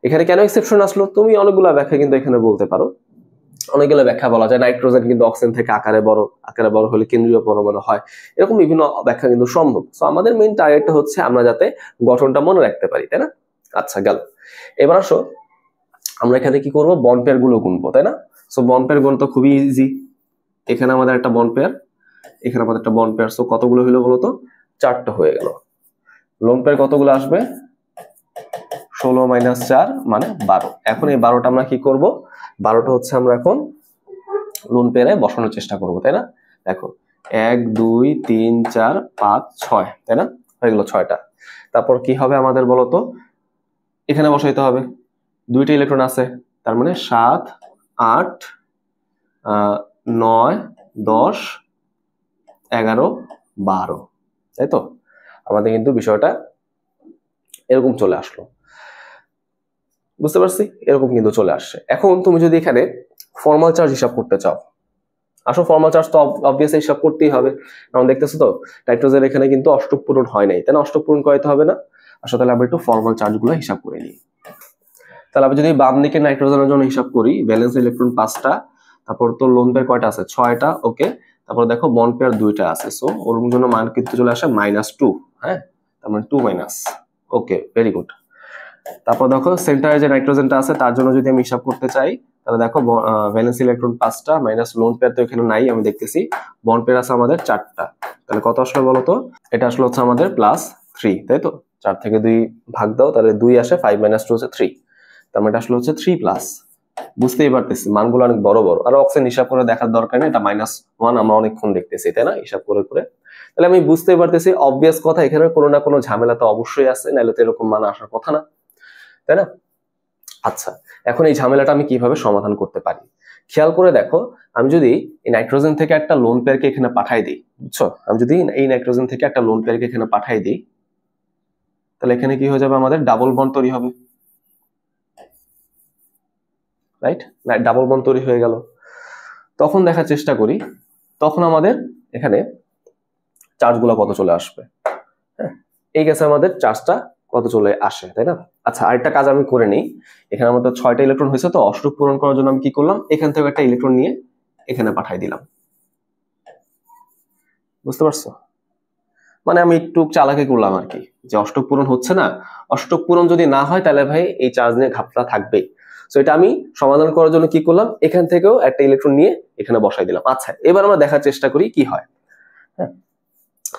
এখানে কেন এক্সেপশন আসলো? তুমি অনেকগুলো ব্যাখ্যা কিন্তু এখানে বলতে পারো, অনেকগুলো ব্যাখ্যা বলা যায়। নাইট্রোজেন কিন্তু অক্সিজেন থেকে আকারে বড় হলে কেন্দ্রীয় পরমাণু হয়, এরকম বিভিন্ন ব্যাখ্যা কিন্তু সম্ভব। সো আমাদের মেইন টার্গেটটা হচ্ছে আমরা যাতে গঠনটা মনে রাখতে পারি, তাই না? আচ্ছা, গেল। এবার আসো আমরা এখানে কি করব? বন্ড পেয়ার গুলো গুনবো, তাই না? সো বন্ড পেয়ার গুণ তো খুবই ইজি। এখানে আমাদের একটা বন্ড পেয়ার, এখানে আমাদের একটা বন্ড পেয়ার, সো কতগুলো হলো বলতো? 4টা হয়ে গেল। লোন পেয়ার কতগুলো আসবে? 16 মাইনাস 4 মানে 12। এখন এই 12টা আমরা কি করব, 12টা হচ্ছে আমরা এখন লোন পেয়ারে বসানোর চেষ্টা করব, তাই না? দেখো 1 2 3 4 5 6, তাই না? হয়ে গেল 6টা। তারপর কি হবে আমাদের বলতো, এখানে বসাইতে হবে, দুইটা ইলেকট্রন আছে, তার মানে 7 8 9 10 11 12, তাই তো? আমাদের কিন্তু বিষয়টা এরকম চলে আসলো, বুঝতে পারছি? এরকম কিন্তু চলে আসছে। এখন তুমি যদি এখানে ফর্মাল চার্জ হিসাব করতে চাও, আসলে ফর্মাল চার্জ তো অবভিয়াসলি হিসাব করতেই হবে, কারণ দেখতেছো তো নাইট্রোজেন এখানে কিন্তু অষ্টক পূরণ হয় নাই, তাই না? অষ্টক পূরণ করাইতে হবে না? আসলে তাহলে আমরা একটু ফর্মাল চার্জ গুলো হিসাব করে নিই। তাহলে আমি যদি বাম দিকে নাইট্রোজেনের জন্য হিসাব করি, ব্যালেন্স ইলেকট্রন 5টা, তারপর তো লোন পেয়ার কয়টা আছে? 6টা, ওকে। তারপর দেখো বন্ড পেয়ার 2টা আছে, সো ওর জন্য মান কিন্তু চলে আসে -2, হ্যাঁ, তার মানে 2 মাইনাস, ওকে, ভেরি গুড। তারপর দেখো সেন্টারে যে নাইট্রোজেনটা আছে তার জন্য যদি আমি হিসাব করতে চাই, তাহলে দেখো ভ্যালেন্স ইলেকট্রন 5টা মাইনাস লোন পেয়ার তো এখানে নাই, আমি দেখতেছি বন্ড পেয়ার আছে আমাদের 4টা, তাহলে কত আসলে বলো তো? এটা আসলে হচ্ছে আমাদের +3, তাই তো? 4 থেকে 2 ভাগ দাও, তাহলে 2 আসে, 5 - 2 হচ্ছে 3, তার মানে এটা আসলে হচ্ছে 3+। বুঝতেই পারতেছি মানগুলো অনেক বড় বড়, আর অক্সিজেন হিসাব করে দেখার দরকার নেই, এটা -1 আমরা অনেকক্ষণ দেখতেছি, তাই না? হিসাব করে করে। তাহলে আমি বুঝতেই পারতেছি অবভিয়াস কথা, এখানে কোনো না কোনো ঝামেলা তো অবশ্যই আছে, নাহলে তো এরকম মান আসার কথা না, তাই না? আচ্ছা, এখন এই ঝামেলাটা আমি কিভাবে সমাধান করতে পারি? খেয়াল করে দেখো, আমি যদি এই নাইট্রোজেন থেকে একটা লোন পেয়ারকে এখানে পাঠাই দিই, বুঝছো? আমি যদি এই নাইট্রোজেন থেকে একটা লোন পেয়ারকে এখানে পাঠাই দিই, তাহলে এখানে কি হয়ে যাবে? আমাদের ডাবল বন্ড তৈরি হবে, রাইট? ডাবল বন্ড তৈরি হয়ে গেল। তখন দেখার চেষ্টা করি, তখন আমাদের এখানে চার্জগুলো কত চলে আসবে। হ্যাঁ, এই গেছে আমাদের চার্জটা কত চলে আসে, তাই না? আচ্ছা, আরেকটা কাজ আমি করে নিই। এখানে আমাদের 6টা ইলেকট্রন হয়েছে, তো অষ্টক পূরণ করার জন্য আমি কি করলাম, এখান থেকে একটা ইলেকট্রন নিয়ে এখানে পাঠাই দিলাম, বুঝতে পারছো? মানে আমি একটু চালাকি করলাম আর কি, যে অষ্টক পূরণ হচ্ছে না, অষ্টক পূরণ যদি না হয় তাহলে ভাই এই চার্জ নিয়ে ঘাপলা থাকবেই। সো এটা আমি সমাধান করার জন্য কি করলাম, এখান থেকেও একটা ইলেকট্রন নিয়ে এখানে বসাই দিলাম। আচ্ছা, এবার আমরা দেখার চেষ্টা করি কি হয়। হ্যাঁ,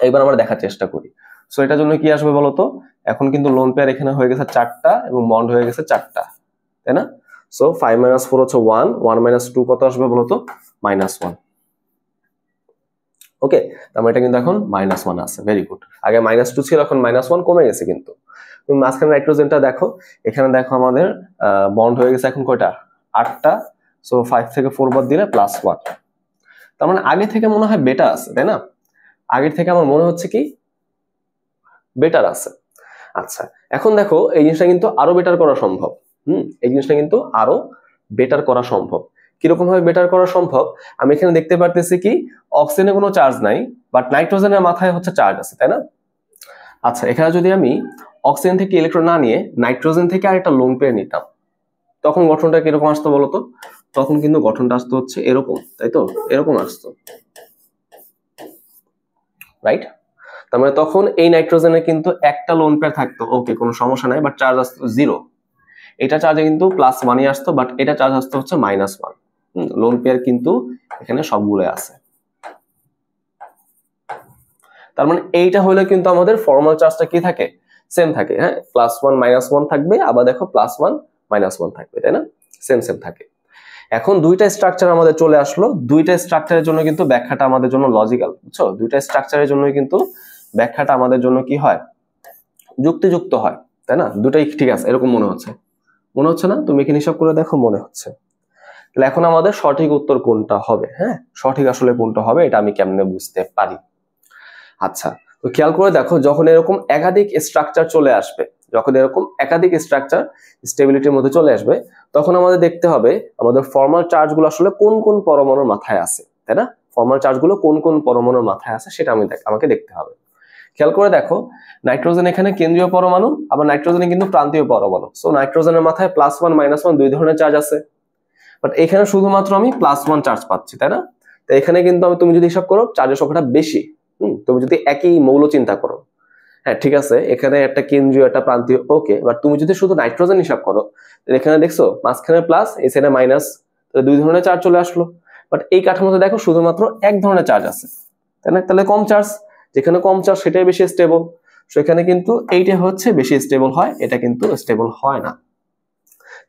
এবার আমরা দেখার চেষ্টা করি। সো এটার জন্য কি আসবে বলতো, এখন কিন্তু লোন পেয়ার এখানে হয়ে গেছে 4টা এবং বন্ড হয়ে গেছে 4টা, তাই না? সো 5 - 4 হচ্ছে 1, 1 - 2 কত আসবে বলতো? -1, ওকে। তার মানে এটা কিন্তু এখন -1 আছে, ভেরি গুড। আগে -2 ছিল, এখন -1 কমে গেছে। কিন্তু তুমি মাঝখানে নাইট্রোজেনটা দেখো, এখানে দেখো আমাদের বন্ড হয়ে গেছে এখন কয়টা? 8টা। সো 5 থেকে 4 বাদ দিলে +1, তার মানে আগে থেকে মনে হয় বেটার আছে, তাই না? আগের থেকে আমার মনে হচ্ছে কি বেটার আছে। আচ্ছা, এখন দেখো এই জিনিসটা কিন্তু আরো বেটার করা সম্ভব। এই জিনিসটা কিন্তু আরো বেটার করা সম্ভব। কিরকম ভাবে বেটার করা সম্ভব? আমি এখানে দেখতে পারতেছি কি অক্সিজেনে কোনো চার্জ নাই, বাট নাইট্রোজেনের মাথায় হচ্ছে চার্জ আছে, তাই না? আচ্ছা, এখানে যদি আমি অক্সিজেন থেকে ইলেকট্রন না নিয়ে নাইট্রোজেন থেকে আরেকটা লোন পেয়ার নিতাম, তখন গঠনটা কিরকম আসতো বলতো? তখন কিন্তু গঠনটা আসতো হচ্ছে এরকম, তাই তো? এরকম আসতো, রাইট? তার মানে তখন এই নাইট্রোজেনের কিন্তু একটা লোন পেয়ার থাকতো, ওকে, কোনো সমস্যা নাই, বাট চার্জ আসতো 0। এটা চার্জে কিন্তু +1ই আসতো, বাট এটা চার্জ আসতো হচ্ছে -1। লোন পেয়ার কিন্তু এখানে সবগুলো আছে। তার মানে এইটা হলে কিন্তু আমাদের ফর্মাল চার্জটা কি থাকে? সেম থাকে, হ্যাঁ, +1 -1 থাকবে, আবার দেখো +1 -1 থাকবে, তাই না? সেম সেম থাকে। এখন দুইটা স্ট্রাকচার আমাদের চলে আসলো, দুইটা স্ট্রাকচারের জন্য কিন্তু ব্যাখ্যাটা আমাদের জন্য লজিক্যাল, বুঝছো? দুইটা স্ট্রাকচারের জন্য কিন্তু ব্যাখ্যাটা আমাদের জন্য কি হয়? যুক্তিযুক্ত হয়, তাই না? দুটাই ঠিক আছে এরকম মনে হচ্ছে, মনে হচ্ছে না? তুমি এখানে হিসাব করে দেখো, মনে হচ্ছে। তাহলে এখন আমাদের সঠিক উত্তর কোনটা হবে? হ্যাঁ, সঠিক আসলে কোনটা হবে এটা আমি কেমনে বুঝতে পারি? আচ্ছা, তো খেয়াল করে দেখো, যখন এরকম একাধিক স্ট্রাকচার চলে আসবে, যখন এরকম একাধিক স্ট্রাকচার স্টেবিলিটির মধ্যে চলে আসবে, তখন আমাদের দেখতে হবে আমাদের ফর্মাল চার্জগুলো আসলে কোন কোন পরমাণুর মাথায় আছে, তাই না? ফর্মাল চার্জগুলো কোন কোন পরমাণুর মাথায় আছে সেটা আমাকে দেখতে হবে। খেয়াল করে দেখো, নাইট্রোজেন এখানে কেন্দ্রীয় পরমাণু, আবার নাইট্রোজেনে কিন্তু প্রান্তীয় পরমাণু। সো নাইট্রোজেনের মাথায় +1 -1 দুই ধরনের চার্জ আছে, বাট এখানে শুধুমাত্র আমি +1 চার্জ পাচ্ছি, তাই না? তো এখানে কিন্তু তুমি যদি হিসাব করো চার্জের সংখ্যাটা বেশি। তুমি যদি একই মৌল চিন্তা করো, হ্যাঁ ঠিক আছে, এখানে একটা কেন্দ্রীয় একটা প্রান্তীয়, ওকে, বাট তুমি যদি শুধু নাইট্রোজেন হিসাব করো, এখানে দেখছো মাঝখানে প্লাস, এই সাইডে মাইনাস, তাহলে দুই ধরনের চার্জ চলে আসলো। বাট এই কাঠামোতে দেখো শুধুমাত্র এক ধরনের চার্জ আছে, তাই না? তাহলে কম চার্জ, যেখানে কম চার্জ সেটাই বেশি স্টেবল। সেখানে কিন্তু এইটা হচ্ছে বেশি স্টেবল হয়, এটা কিন্তু স্টেবল হয় না।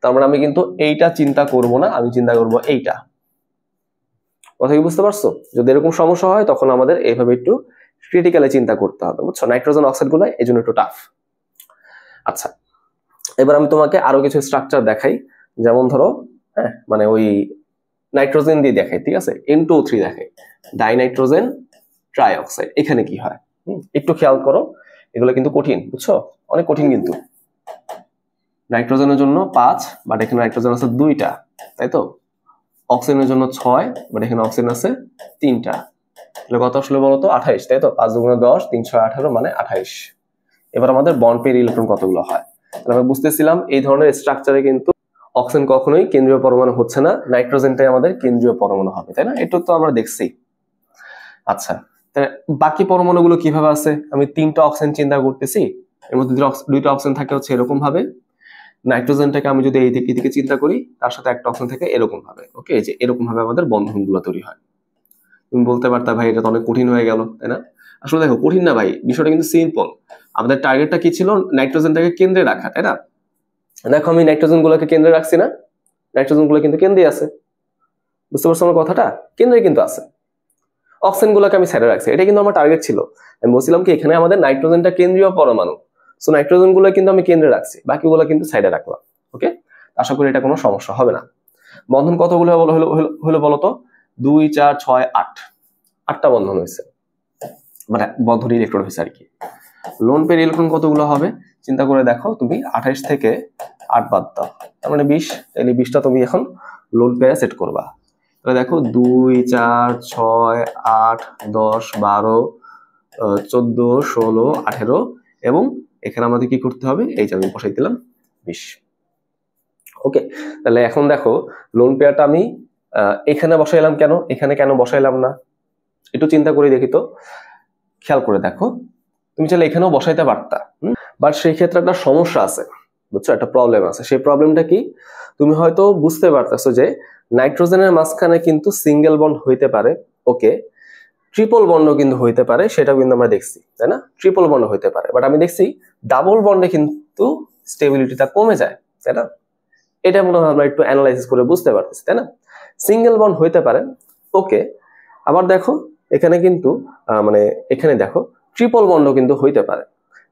তার মানে আমি কিন্তু এইটা চিন্তা করব না, আমি চিন্তা করব এইটা। কথা কি বুঝতে পারছো? যদি এরকম সমস্যা হয় তখন আমাদের এইভাবে একটু ক্রিটিক্যালি চিন্তা করতে হবে, বুঝছো? নাইট্রোজেন অক্সাইড গুলো এই জন্য একটু টাফ। আচ্ছা, এবার আমি তোমাকে আরো কিছু স্ট্রাকচার দেখাই, যেমন ধরো হ্যাঁ মানে ওই নাইট্রোজেন দিয়ে দেখাই, ঠিক আছে? N2O3 দেখাই, ডাইনাইট্রোজেন ট্রাইঅক্সাইড। এখানে কি হয় একটু খেয়াল করো, এগুলো কিন্তু কঠিন, বুঝছো? অনেক কঠিন কিন্তু। নাইট্রোজেনের জন্য 5, বাট এখানে নাইট্রোজেন আছে 2টা, তাই তো? অক্সিজেনের জন্য 6, বাট এখানে অক্সিজেন আছে 3টা। তাহলে কত আসলে বলো তো? 28, তাই তো? 5 দুগুণে 10, 3 6 18 মানে 28। এবার আমাদের বন্ড পেয়ার ইলেকট্রন কতগুলো হয়? তাহলে আমরা বুঝতেছিলাম এই ধরনের স্ট্রাকচারে কিন্তু অক্সিজেন কখনোই কেন্দ্রীয় পরমাণু হচ্ছে না, নাইট্রোজেনটাই আমাদের কেন্দ্রীয় পরমাণু হবে, তাই না? এটা তো আমরা দেখছি। আচ্ছা, বাকি পরমাণুগুলো কিভাবে আছে? আমি 3টা অক্সিজেন চিন্তা করতেছি, এর মধ্যে 2টা অক্সিজেন থাকে হচ্ছে এরকম ভাবে। নাইট্রোজেনটাকে আমি যদি এইদিকে চিন্তা করি, তার সাথে একটা অক্সিজেন থাকে এরকম ভাবে। ওকে, যে এরকম ভাবে আমাদের বন্ধনগুলো তৈরি হয়। তুমি বলতে পারতা ভাই এটা তো অনেক কঠিন হয়ে গেল, তাই না? আসলে দেখো কঠিন না ভাই, বিষয়টা কিন্তু সিম্পল। আমাদের টার্গেটটা কি ছিল? নাইট্রোজেনটাকে কেন্দ্রে রাখা, তাই না? দেখো আমি নাইট্রোজেন গুলোকে কেন্দ্রে রাখছি না, নাইট্রোজেন গুলো কিন্তু কেন্দ্রে আছে, বুঝতে পারছো আমার কথাটা? কেন্দ্রে কিন্তু আছে। অক্সিজেন গুলোকে আমি সাইডে রাখছি, এটা কিন্তু আমার টার্গেট ছিল। আমি বলছিলাম কি এখানে আমাদের নাইট্রোজেনটা কেন্দ্রীয় পরমাণু, সো নাইট্রোজেন গুলো কিন্তু আমি কেন্দ্রে রাখছি, বাকিগুলো কিন্তু সাইডে রাখলাম। ওকে, আশা করি এটা কোনো সমস্যা হবে না। বন্ধন কতগুলো হলো বলো তো? 2 4 6 8, 8টা বন্ধন হয়েছে, মানে বন্ধন ইলেকট্রন হয়েছে আর কি। লোন পেয়ার ইলেকট্রন কতগুলো হবে চিন্তা করে দেখো তুমি। 28 থেকে 8 বাদ দাও, তার মানে 20। তাহলে 20টা তুমি এখন লোন পেয়ারে সেট করবা। তাহলে দেখো 2 4 6 8 10 12 14 16 18, এবং এখানে আমাদের কি করতে হবে? এই যে আমি বসাই দিলাম 20। ওকে, তাহলে এখন দেখো লোন পেয়ারটা আমি এখানে বসাইলাম কেন, এখানে কেন বসাইলাম না? একটু চিন্তা করে দেখি তো, খেয়াল করে দেখো। তুমি চাইলে এখানেও বসাইতে পারতা, বাট সেই ক্ষেত্রে একটা সমস্যা আছে, বুঝছো? একটা প্রবলেম আছে। সেই প্রবলেমটা কি? তুমি হয়তো বুঝতে পারতেছো যে নাইট্রোজেনের মাঝখানে কিন্তু সিঙ্গেল বন্ড হইতে পারে, ওকে, ট্রিপল বন্ডও কিন্তু হইতে পারে, সেটাও কিন্তু আমরা দেখছি, তাই না? ট্রিপল বন্ড হইতে পারে, বাট আমি দেখছি ডাবল বন্ডে কিন্তু স্টেবিলিটিটা কমে যায়, তাই না? এটা মনে হয় আমরা একটু অ্যানালাইসিস করে বুঝতে পারতেছি, তাই না? সিঙ্গেল বন্ড হইতে পারে, ওকে। আবার দেখো এখানে কিন্তু মানে এখানে দেখো ট্রিপল বন্ডও কিন্তু হইতে পারে,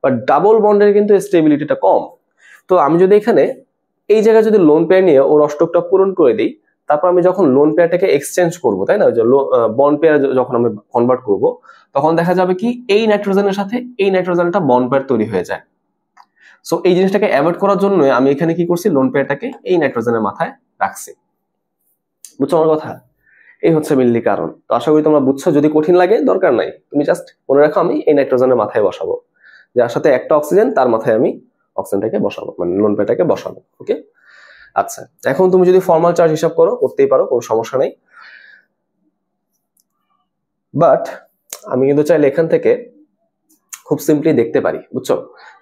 বাট ডাবল বন্ডের কিন্তু স্টেবিলিটিটা কম। তো আমি যদি এখানে এই জায়গায় যদি লোন পেয়ার নিয়ে ওর অষ্টকটা পূরণ করে দিই, তারপর আমি যখন লোন পেয়ারটাকে এক্সচেঞ্জ করবো, তাই না, ওই যে বন্ড পেয়ার যখন আমি কনভার্ট করব, তখন দেখা যাবে কি এই নাইট্রোজেনের সাথে এই নাইট্রোজেনটা বন্ড পেয়ার তৈরি হয়ে যায়। সো এই জিনিসটাকে অ্যাভয়েড করার জন্য আমি এখানে কি করছি? লোন পেয়ারটাকে এই নাইট্রোজেনের মাথায় রাখছি, বুঝছো আমার কথা? এই হচ্ছে মেইনলি কারণ। তো আশা করি তোমরা বুঝছো। যদি কঠিন লাগে দরকার নাই, তুমি জাস্ট মনে রাখো আমি এই নাইট্রোজেনের মাথায় বসাবো, যার সাথে একটা অক্সিজেন, তার মাথায় আমি অক্সিজেনটাকে বসাবো, মানে লোন পেয়ারটাকে বসাবো। ওকে, আচ্ছা, এখন তুমি যদি ফর্মাল চার্জ হিসাব করো, করতেই পারো, কোনো সমস্যা নেই। বাট আমি কিন্তু চাইলে এখান থেকে খুব সিম্পলি দেখতে পারি, বুঝছো?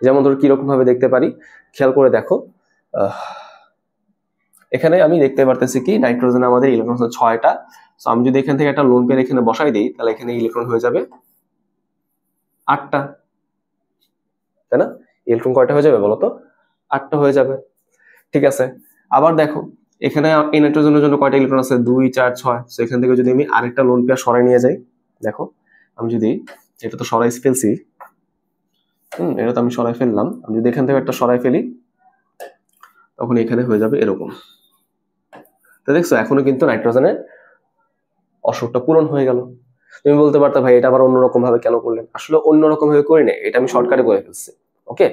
যেমন ধরো কিরকম ভাবে দেখতে পারি, খেয়াল করে দেখো। এখানে আমি দেখতে পারতেছি কি নাইট্রোজেন আমাদের ইলেকট্রন হচ্ছে 6টা। সো আমি যদি এখান থেকে একটা লোন পেয়ার এখানে বসাই দিই, তাহলে এখানে ইলেকট্রন হয়ে যাবে 8টা, তাই না? ইলেকট্রন কয়টা হয়ে যাবে বলো তো? 8টা হয়ে যাবে, ঠিক আছে। আবার দেখো এখানে এই নাইট্রোজেনের জন্য কয়টা ইলেকট্রন আছে? 2 4 6। সো এখান থেকে যদি আমি আরেকটা লোন পেয়ার সরাই নিয়ে যাই, দেখো আমি যদি এটা তো সরাই ফেলছি, এটা তো আমি সরাই ফেললাম, আমি যদি এখান থেকে একটা সরাই ফেলি, তখন এখানে হয়ে যাবে এরকম। তো দেখছো এখনো কিন্তু নাইট্রোজেনের অসুখটা পূরণ হয়ে গেল। তুমি বলতে পারতে ভাই এটা আবার অন্যরকম ভাবে কেন করলেন? আসলে অন্যরকম ভাবে করি না, এটা আমি শর্টকাটে করে ফেলছি। ওকে,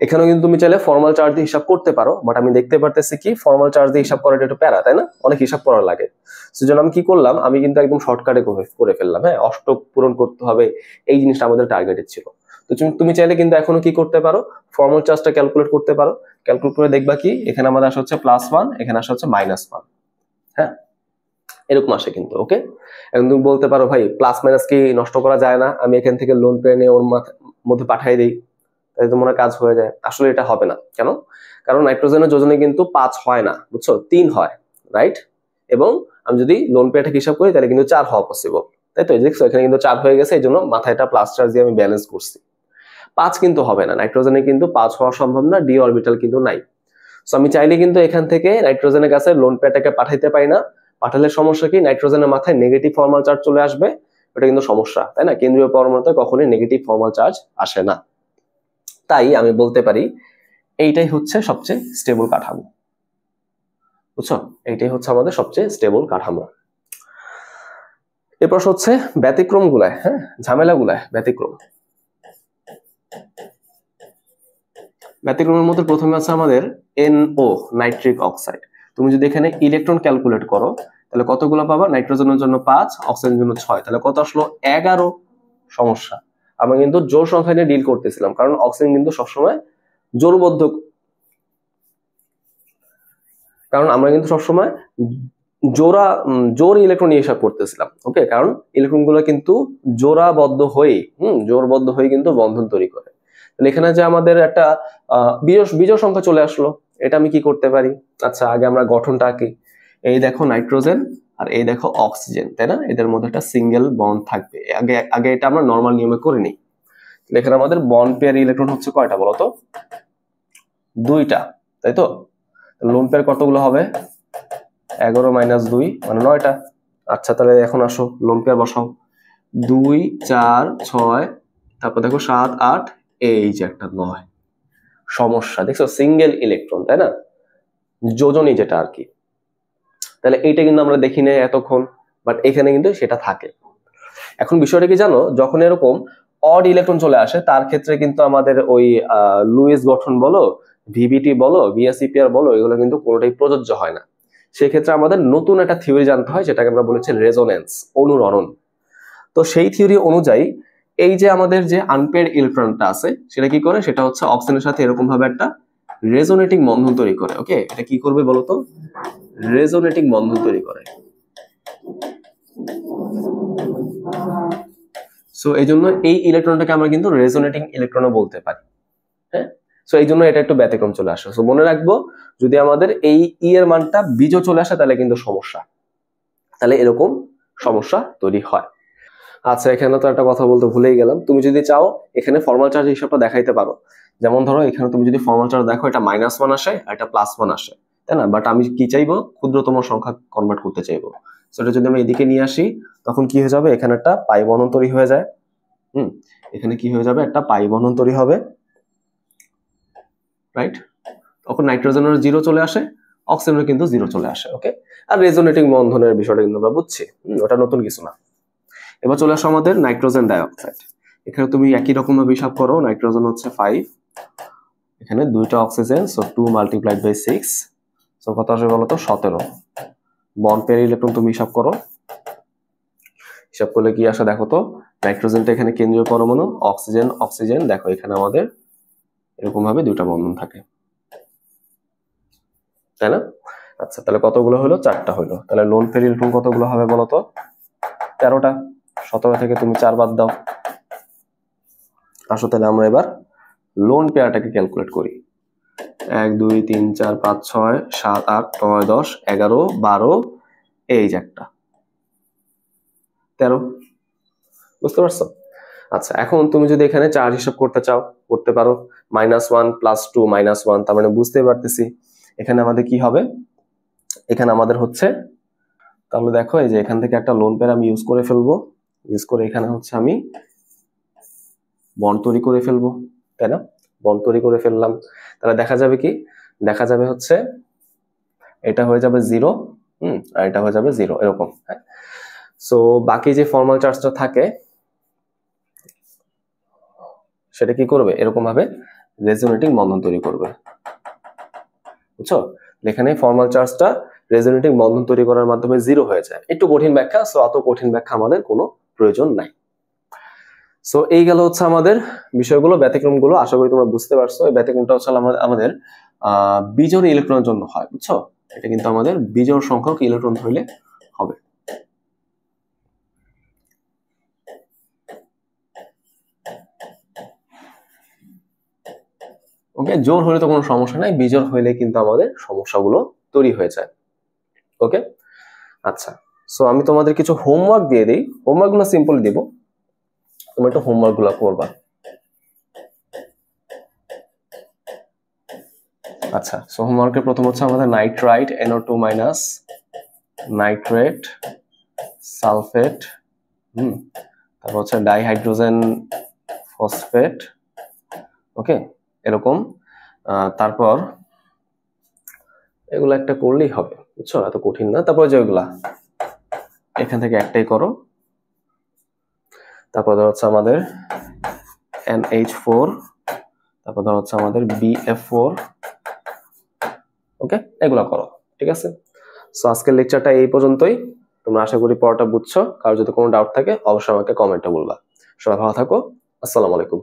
এখানেও কিন্তু তুমি চাইলে ফর্মাল চার্জ দিয়ে হিসাব করতে পারো, বাট আমি দেখতে পারতেছি কি ফর্মাল চার্জ দিয়ে হিসাব করাটা একটু প্যারা, তাই না? অনেক হিসাব করা লাগে। সেজন্য আমি কি করলাম, আমি কিন্তু একদম শর্টকাটে করে ফেললাম। হ্যাঁ, অষ্টক পূরণ করতে হবে, এই জিনিসটা আমাদের টার্গেটেড ছিল। তো তুমি চাইলে কিন্তু এখনো কি করতে পারো, ফর্মাল চার্জটা ক্যালকুলেট করতে পারো। ক্যালকুলেট করে দেখবা কি এখানে আমাদের আসা হচ্ছে +1, এখানে আসা হচ্ছে -1। হ্যাঁ, এরকম আসে কিন্তু। ওকে, এখন তুমি বলতে পারো ভাই প্লাস মাইনাস কি নষ্ট করা যায় না? আমি এখান থেকে লোন পেয়ে নিয়ে ওর মধ্যে পাঠিয়ে দিই, তাই তো মনে কাজ হয়ে যায়। আসলে এটা হবে না। কেন? কারণ নাইট্রোজেনের যোজনে কিন্তু 5 হয় না, বুঝছো, 3 হয়, রাইট? এবং আমি যদি লোন পেয়ারটাকে হিসাব করি তাহলে কিন্তু 4 হওয়া পসিবল, তাই তো? দেখছো এখানে কিন্তু 4 হয়ে গেছে, এই জন্য মাথায় একটা প্লাস চার্জ দিয়ে আমি ব্যালেন্স করছি। 5 কিন্তু হবে না, নাইট্রোজেনে কিন্তু 5 হওয়া সম্ভব না, ডি অরবিটাল কিন্তু নাই। সো আমি চাইলে কিন্তু এখান থেকে নাইট্রোজেনের কাছে লোন পেয়ারটাকে পাঠাইতে পারি না। পাঠালে সমস্যা কি, নাইট্রোজেনের মাথায় নেগেটিভ ফর্মাল চার্জ চলে আসবে, ওটা কিন্তু সমস্যা, তাই না? কেন্দ্রীয় পরমাণুতে কখনোই নেগেটিভ ফর্মাল চার্জ আসে না। তাই আমি বলতে পারি এইটাই হচ্ছে সবচেয়ে স্টেবল কাঠামো, বুঝছো? এইটাই হচ্ছে আমাদের সবচেয়ে স্টেবল কাঠামো। এরপর হচ্ছে ব্যতিক্রম গুলায়, হ্যাঁ, ঝামেলা গুলায় ব্যতিক্রম। ব্যতিক্রমের মধ্যে প্রথমে আছে আমাদের NO, নাইট্রিক অক্সাইড। তুমি যদি এখানে ইলেকট্রন ক্যালকুলেট করো তাহলে কতগুলো পাবা? নাইট্রোজেনের জন্য 5, অক্সিজেনের জন্য 6, তাহলে কত আসলো? 11। সমস্যা, আমরা কিন্তু জোড় সংখ্যা নিয়ে ডিল করতেছিলাম, কারণ অক্সিজেন কিন্তু সবসময় জোড়বদ্ধ, কারণ আমরা কিন্তু সবসময় জোড় ইলেকট্রন নিয়ে হিসাব করতেছিলাম, ওকে? কারণ ইলেকট্রন গুলো কিন্তু জোড়বদ্ধ হয়ে কিন্তু বন্ধন তৈরি করে। তাহলে এখানে যে আমাদের একটা বিজোড় সংখ্যা চলে আসলো, এটা আমি কি করতে পারি? আচ্ছা, আগে আমরা গঠনটা আঁকি। এই দেখো নাইট্রোজেন আর এই দেখো অক্সিজেন, তাই না? এদের মধ্যে একটা সিঙ্গেল বন্ড থাকবে। আগে এটা আমরা নর্মাল নিয়মে করে নিই। এখানে আমাদের বন্ড পেয়ার ইলেকট্রন হচ্ছে কয়টা বলতো? 2টা, তাই তো? লোন পেয়ার কতগুলো হবে? 11 - 2 মানে 9টা। আচ্ছা, তাহলে এখন আসো লোন পেয়ার বসাও। 2, 4, 6, তারপর দেখো 7, 8, এই যে একটা 9। সমস্যা দেখছো? সিঙ্গেল ইলেকট্রন, তাই না? যোজনী যেটা আর কি। তাহলে এইটা কিন্তু আমরা দেখি না এতক্ষণ, বাট এখানে কিন্তু সেটা থাকে। এখন বিষয়টা কি জানো, যখন এরকম অড ইলেকট্রন চলে আসে তার ক্ষেত্রে কিন্তু আমাদের ওই লুইস গঠন বলো, ভিবিটি বলো, ভিএসিপিআর বলো, এগুলো কিন্তু কোনোটাই প্রযোজ্য হয় না। সেক্ষেত্রে আমাদের নতুন একটা থিওরি জানতে হয়, যেটাকে আমরা বলেছি রেজোনেন্স, অনুরণন। তো সেই থিওরি অনুযায়ী এই যে আমাদের যে আনপেয়ার্ড ইলেকট্রনটা আছে সেটা কি করে? সেটা হচ্ছে অক্সিজেনের সাথে এরকম ভাবে একটা রেজোনেটিং বন্ধন তৈরি করে, ওকে? এটা কি করবে বলতো? রেজোনেটিং বন্ধন তৈরি করে। সো এই জন্য এই ইলেকট্রনটাকে আমরা কিন্তু রেজোনেটিং ইলেকট্রনও বলতে পারি, হ্যাঁ? সো এই জন্য এটা একটু ব্যতিক্রম চলে আসে। সো মনে রাখবো, যদি আমাদের এই ই এর মানটা বিজোড় চলে আসে তাহলে কিন্তু সমস্যা, তাহলে এরকম সমস্যা তৈরি হয়। আচ্ছা, এখানে তো একটা কথা বলতে ভুলেই গেলাম। তুমি যদি চাও এখানে ফর্মাল চার্জ হিসাবটা দেখাইতে পারো। যেমন ধরো এখানে তুমি যদি ফর্মাল চার্জ দেখো, এটা -1 আসে আর এটা +1 আসে, তাই না? বাট আমি কি চাইবো? ক্ষুদ্রতম সংখ্যা কনভার্ট করতে চাইবো। সেটা যদি আমি এদিকে নিয়ে আসি তখন কি হয়ে যাবে? এখানে একটা পাই বন্ধন তৈরি হয়ে যায়। এখানে কি হয়ে যাবে? একটা পাই বন্ধন তৈরি হবে, রাইট? তখন নাইট্রোজেনের 0 চলে আসে, অক্সিজেনের কিন্তু 0 চলে আসে, ওকে? আর রেজোনেটিং বন্ধনের বিষয়টা কিন্তু আমরা বুঝছি, ওটা নতুন কিছু না। এবার চলে আসো আমাদের নাইট্রোজেন ডাইঅক্সাইড। এখানে তুমি একই রকম ভাবে হিসাব করো, নাইট্রোজেন হচ্ছে 5, এখানে 2টা অক্সিজেন, সো 2 × 6, সো কত আসবে বলতো? 17। বন্ড পেয়ার ইলেকট্রন তুমি হিসাব করো, হিসাব করলে কি আসে দেখো তো? নাইট্রোজেনটা এখানে কেন্দ্রীয় পরমাণু, অক্সিজেন অক্সিজেন, দেখো এখানে আমাদের এরকম ভাবে 2টা বন্ধন থাকে, তাই না? আচ্ছা, তাহলে কতগুলো হলো? 4টা হলো। তাহলে লোন পেয়ার ইলেকট্রন কতগুলো হবে বলতো? 13টা। 17 থেকে তুমি 4 বাদ দাও। আসো তাহলে আমরা এবার লোন পেয়ারটাকে ক্যালকুলেট করি। 1, 2, 3, 4, 5, 6, 7, 8, 9, 10, 11, 12, এই যে একটা 13। বুঝতে পারছো? আচ্ছা, এখন তুমি যদি এখানে চার্জ হিসাব করতে চাও করতে পারো। -1 + 2 -1, তার মানে বুঝতে পারতেছি এখানে আমাদের কি হবে। এখানে আমাদের হচ্ছে, তাহলে দেখো এই যে এখান থেকে একটা লোন পেয়ার আমি ইউজ করে ফেলবো, ইউজ করে এখানে হচ্ছে আমি বন্ড তৈরি করে ফেলবো, তাই না? বন্ড তৈরি করে ফেললাম, তাহলে দেখা যাবে কি? দেখা যাবে হচ্ছে এটা হয়ে যাবে 0, আর এটা হয়ে যাবে 0, এরকম, হ্যাঁ? সো বাকি যে ফর্মাল চার্জটা থাকে সেটা কি করবে? এরকম ভাবে রেজোনেটিং বন্ধন তৈরি করবে, বুঝছো? এখানে ফর্মাল চার্জটা রেজোনেটিং বন্ধন তৈরি করার মাধ্যমে 0 হয়ে যায়। একটু কঠিন ব্যাখ্যা, সো অত কঠিন ব্যাখ্যা আমাদের কোনো প্রয়োজন নাই। সো এই গেল হচ্ছে আমাদের বিষয়গুলো, ব্যতিক্রমগুলো। আশা করি তোমরা বুঝতে পারছো। এই ব্যতিক্রমটা হচ্ছে আমাদের বিজোড় ইলেকট্রনের জন্য হয়, বুঝছো? এটা কিন্তু আমাদের বিজোড় সংখ্যক ইলেকট্রন হইলে হবে। ওকে, জোড় হলে তো কোনো সমস্যা নাই, বিজোড় হইলে কিন্তু আমাদের সমস্যাগুলো তৈরি হয়ে যায়, ওকে? আচ্ছা, সো আমি তোমাদের কিছু হোমওয়ার্ক দিয়ে দিই। হোমওয়ার্কগুলো সিম্পল দিব, তোমরা একটু হোমওয়ার্কগুলো করবা। আচ্ছা, সো হোমওয়ার্কের প্রথম হচ্ছে আমাদের nitrite NO2 minus, nitrate, sulphate, তারপর হচ্ছে ডাইহাইড্রোজেন ফসফেট, ওকে, এরকম। তারপর এগুলো একটা করলেই হবে, বুঝছো, এত কঠিন না। তারপর যে ওইগুলা এখান থেকে একটাই করো। তারপর ধর হচ্ছে আমাদের NH4, তারপর ধর হচ্ছে আমাদের BF4, ওকে, এগুলা করো, ঠিক আছে। সো আজকের লেকচারটা এই পর্যন্তই। তোমরা আশা করি পড়াটা বুঝছো। কারো যদি কোনো ডাউট থাকে অবশ্যই আমাকে কমেন্টে বলবা। সবাই ভালো থাকো, আসসালামু আলাইকুম।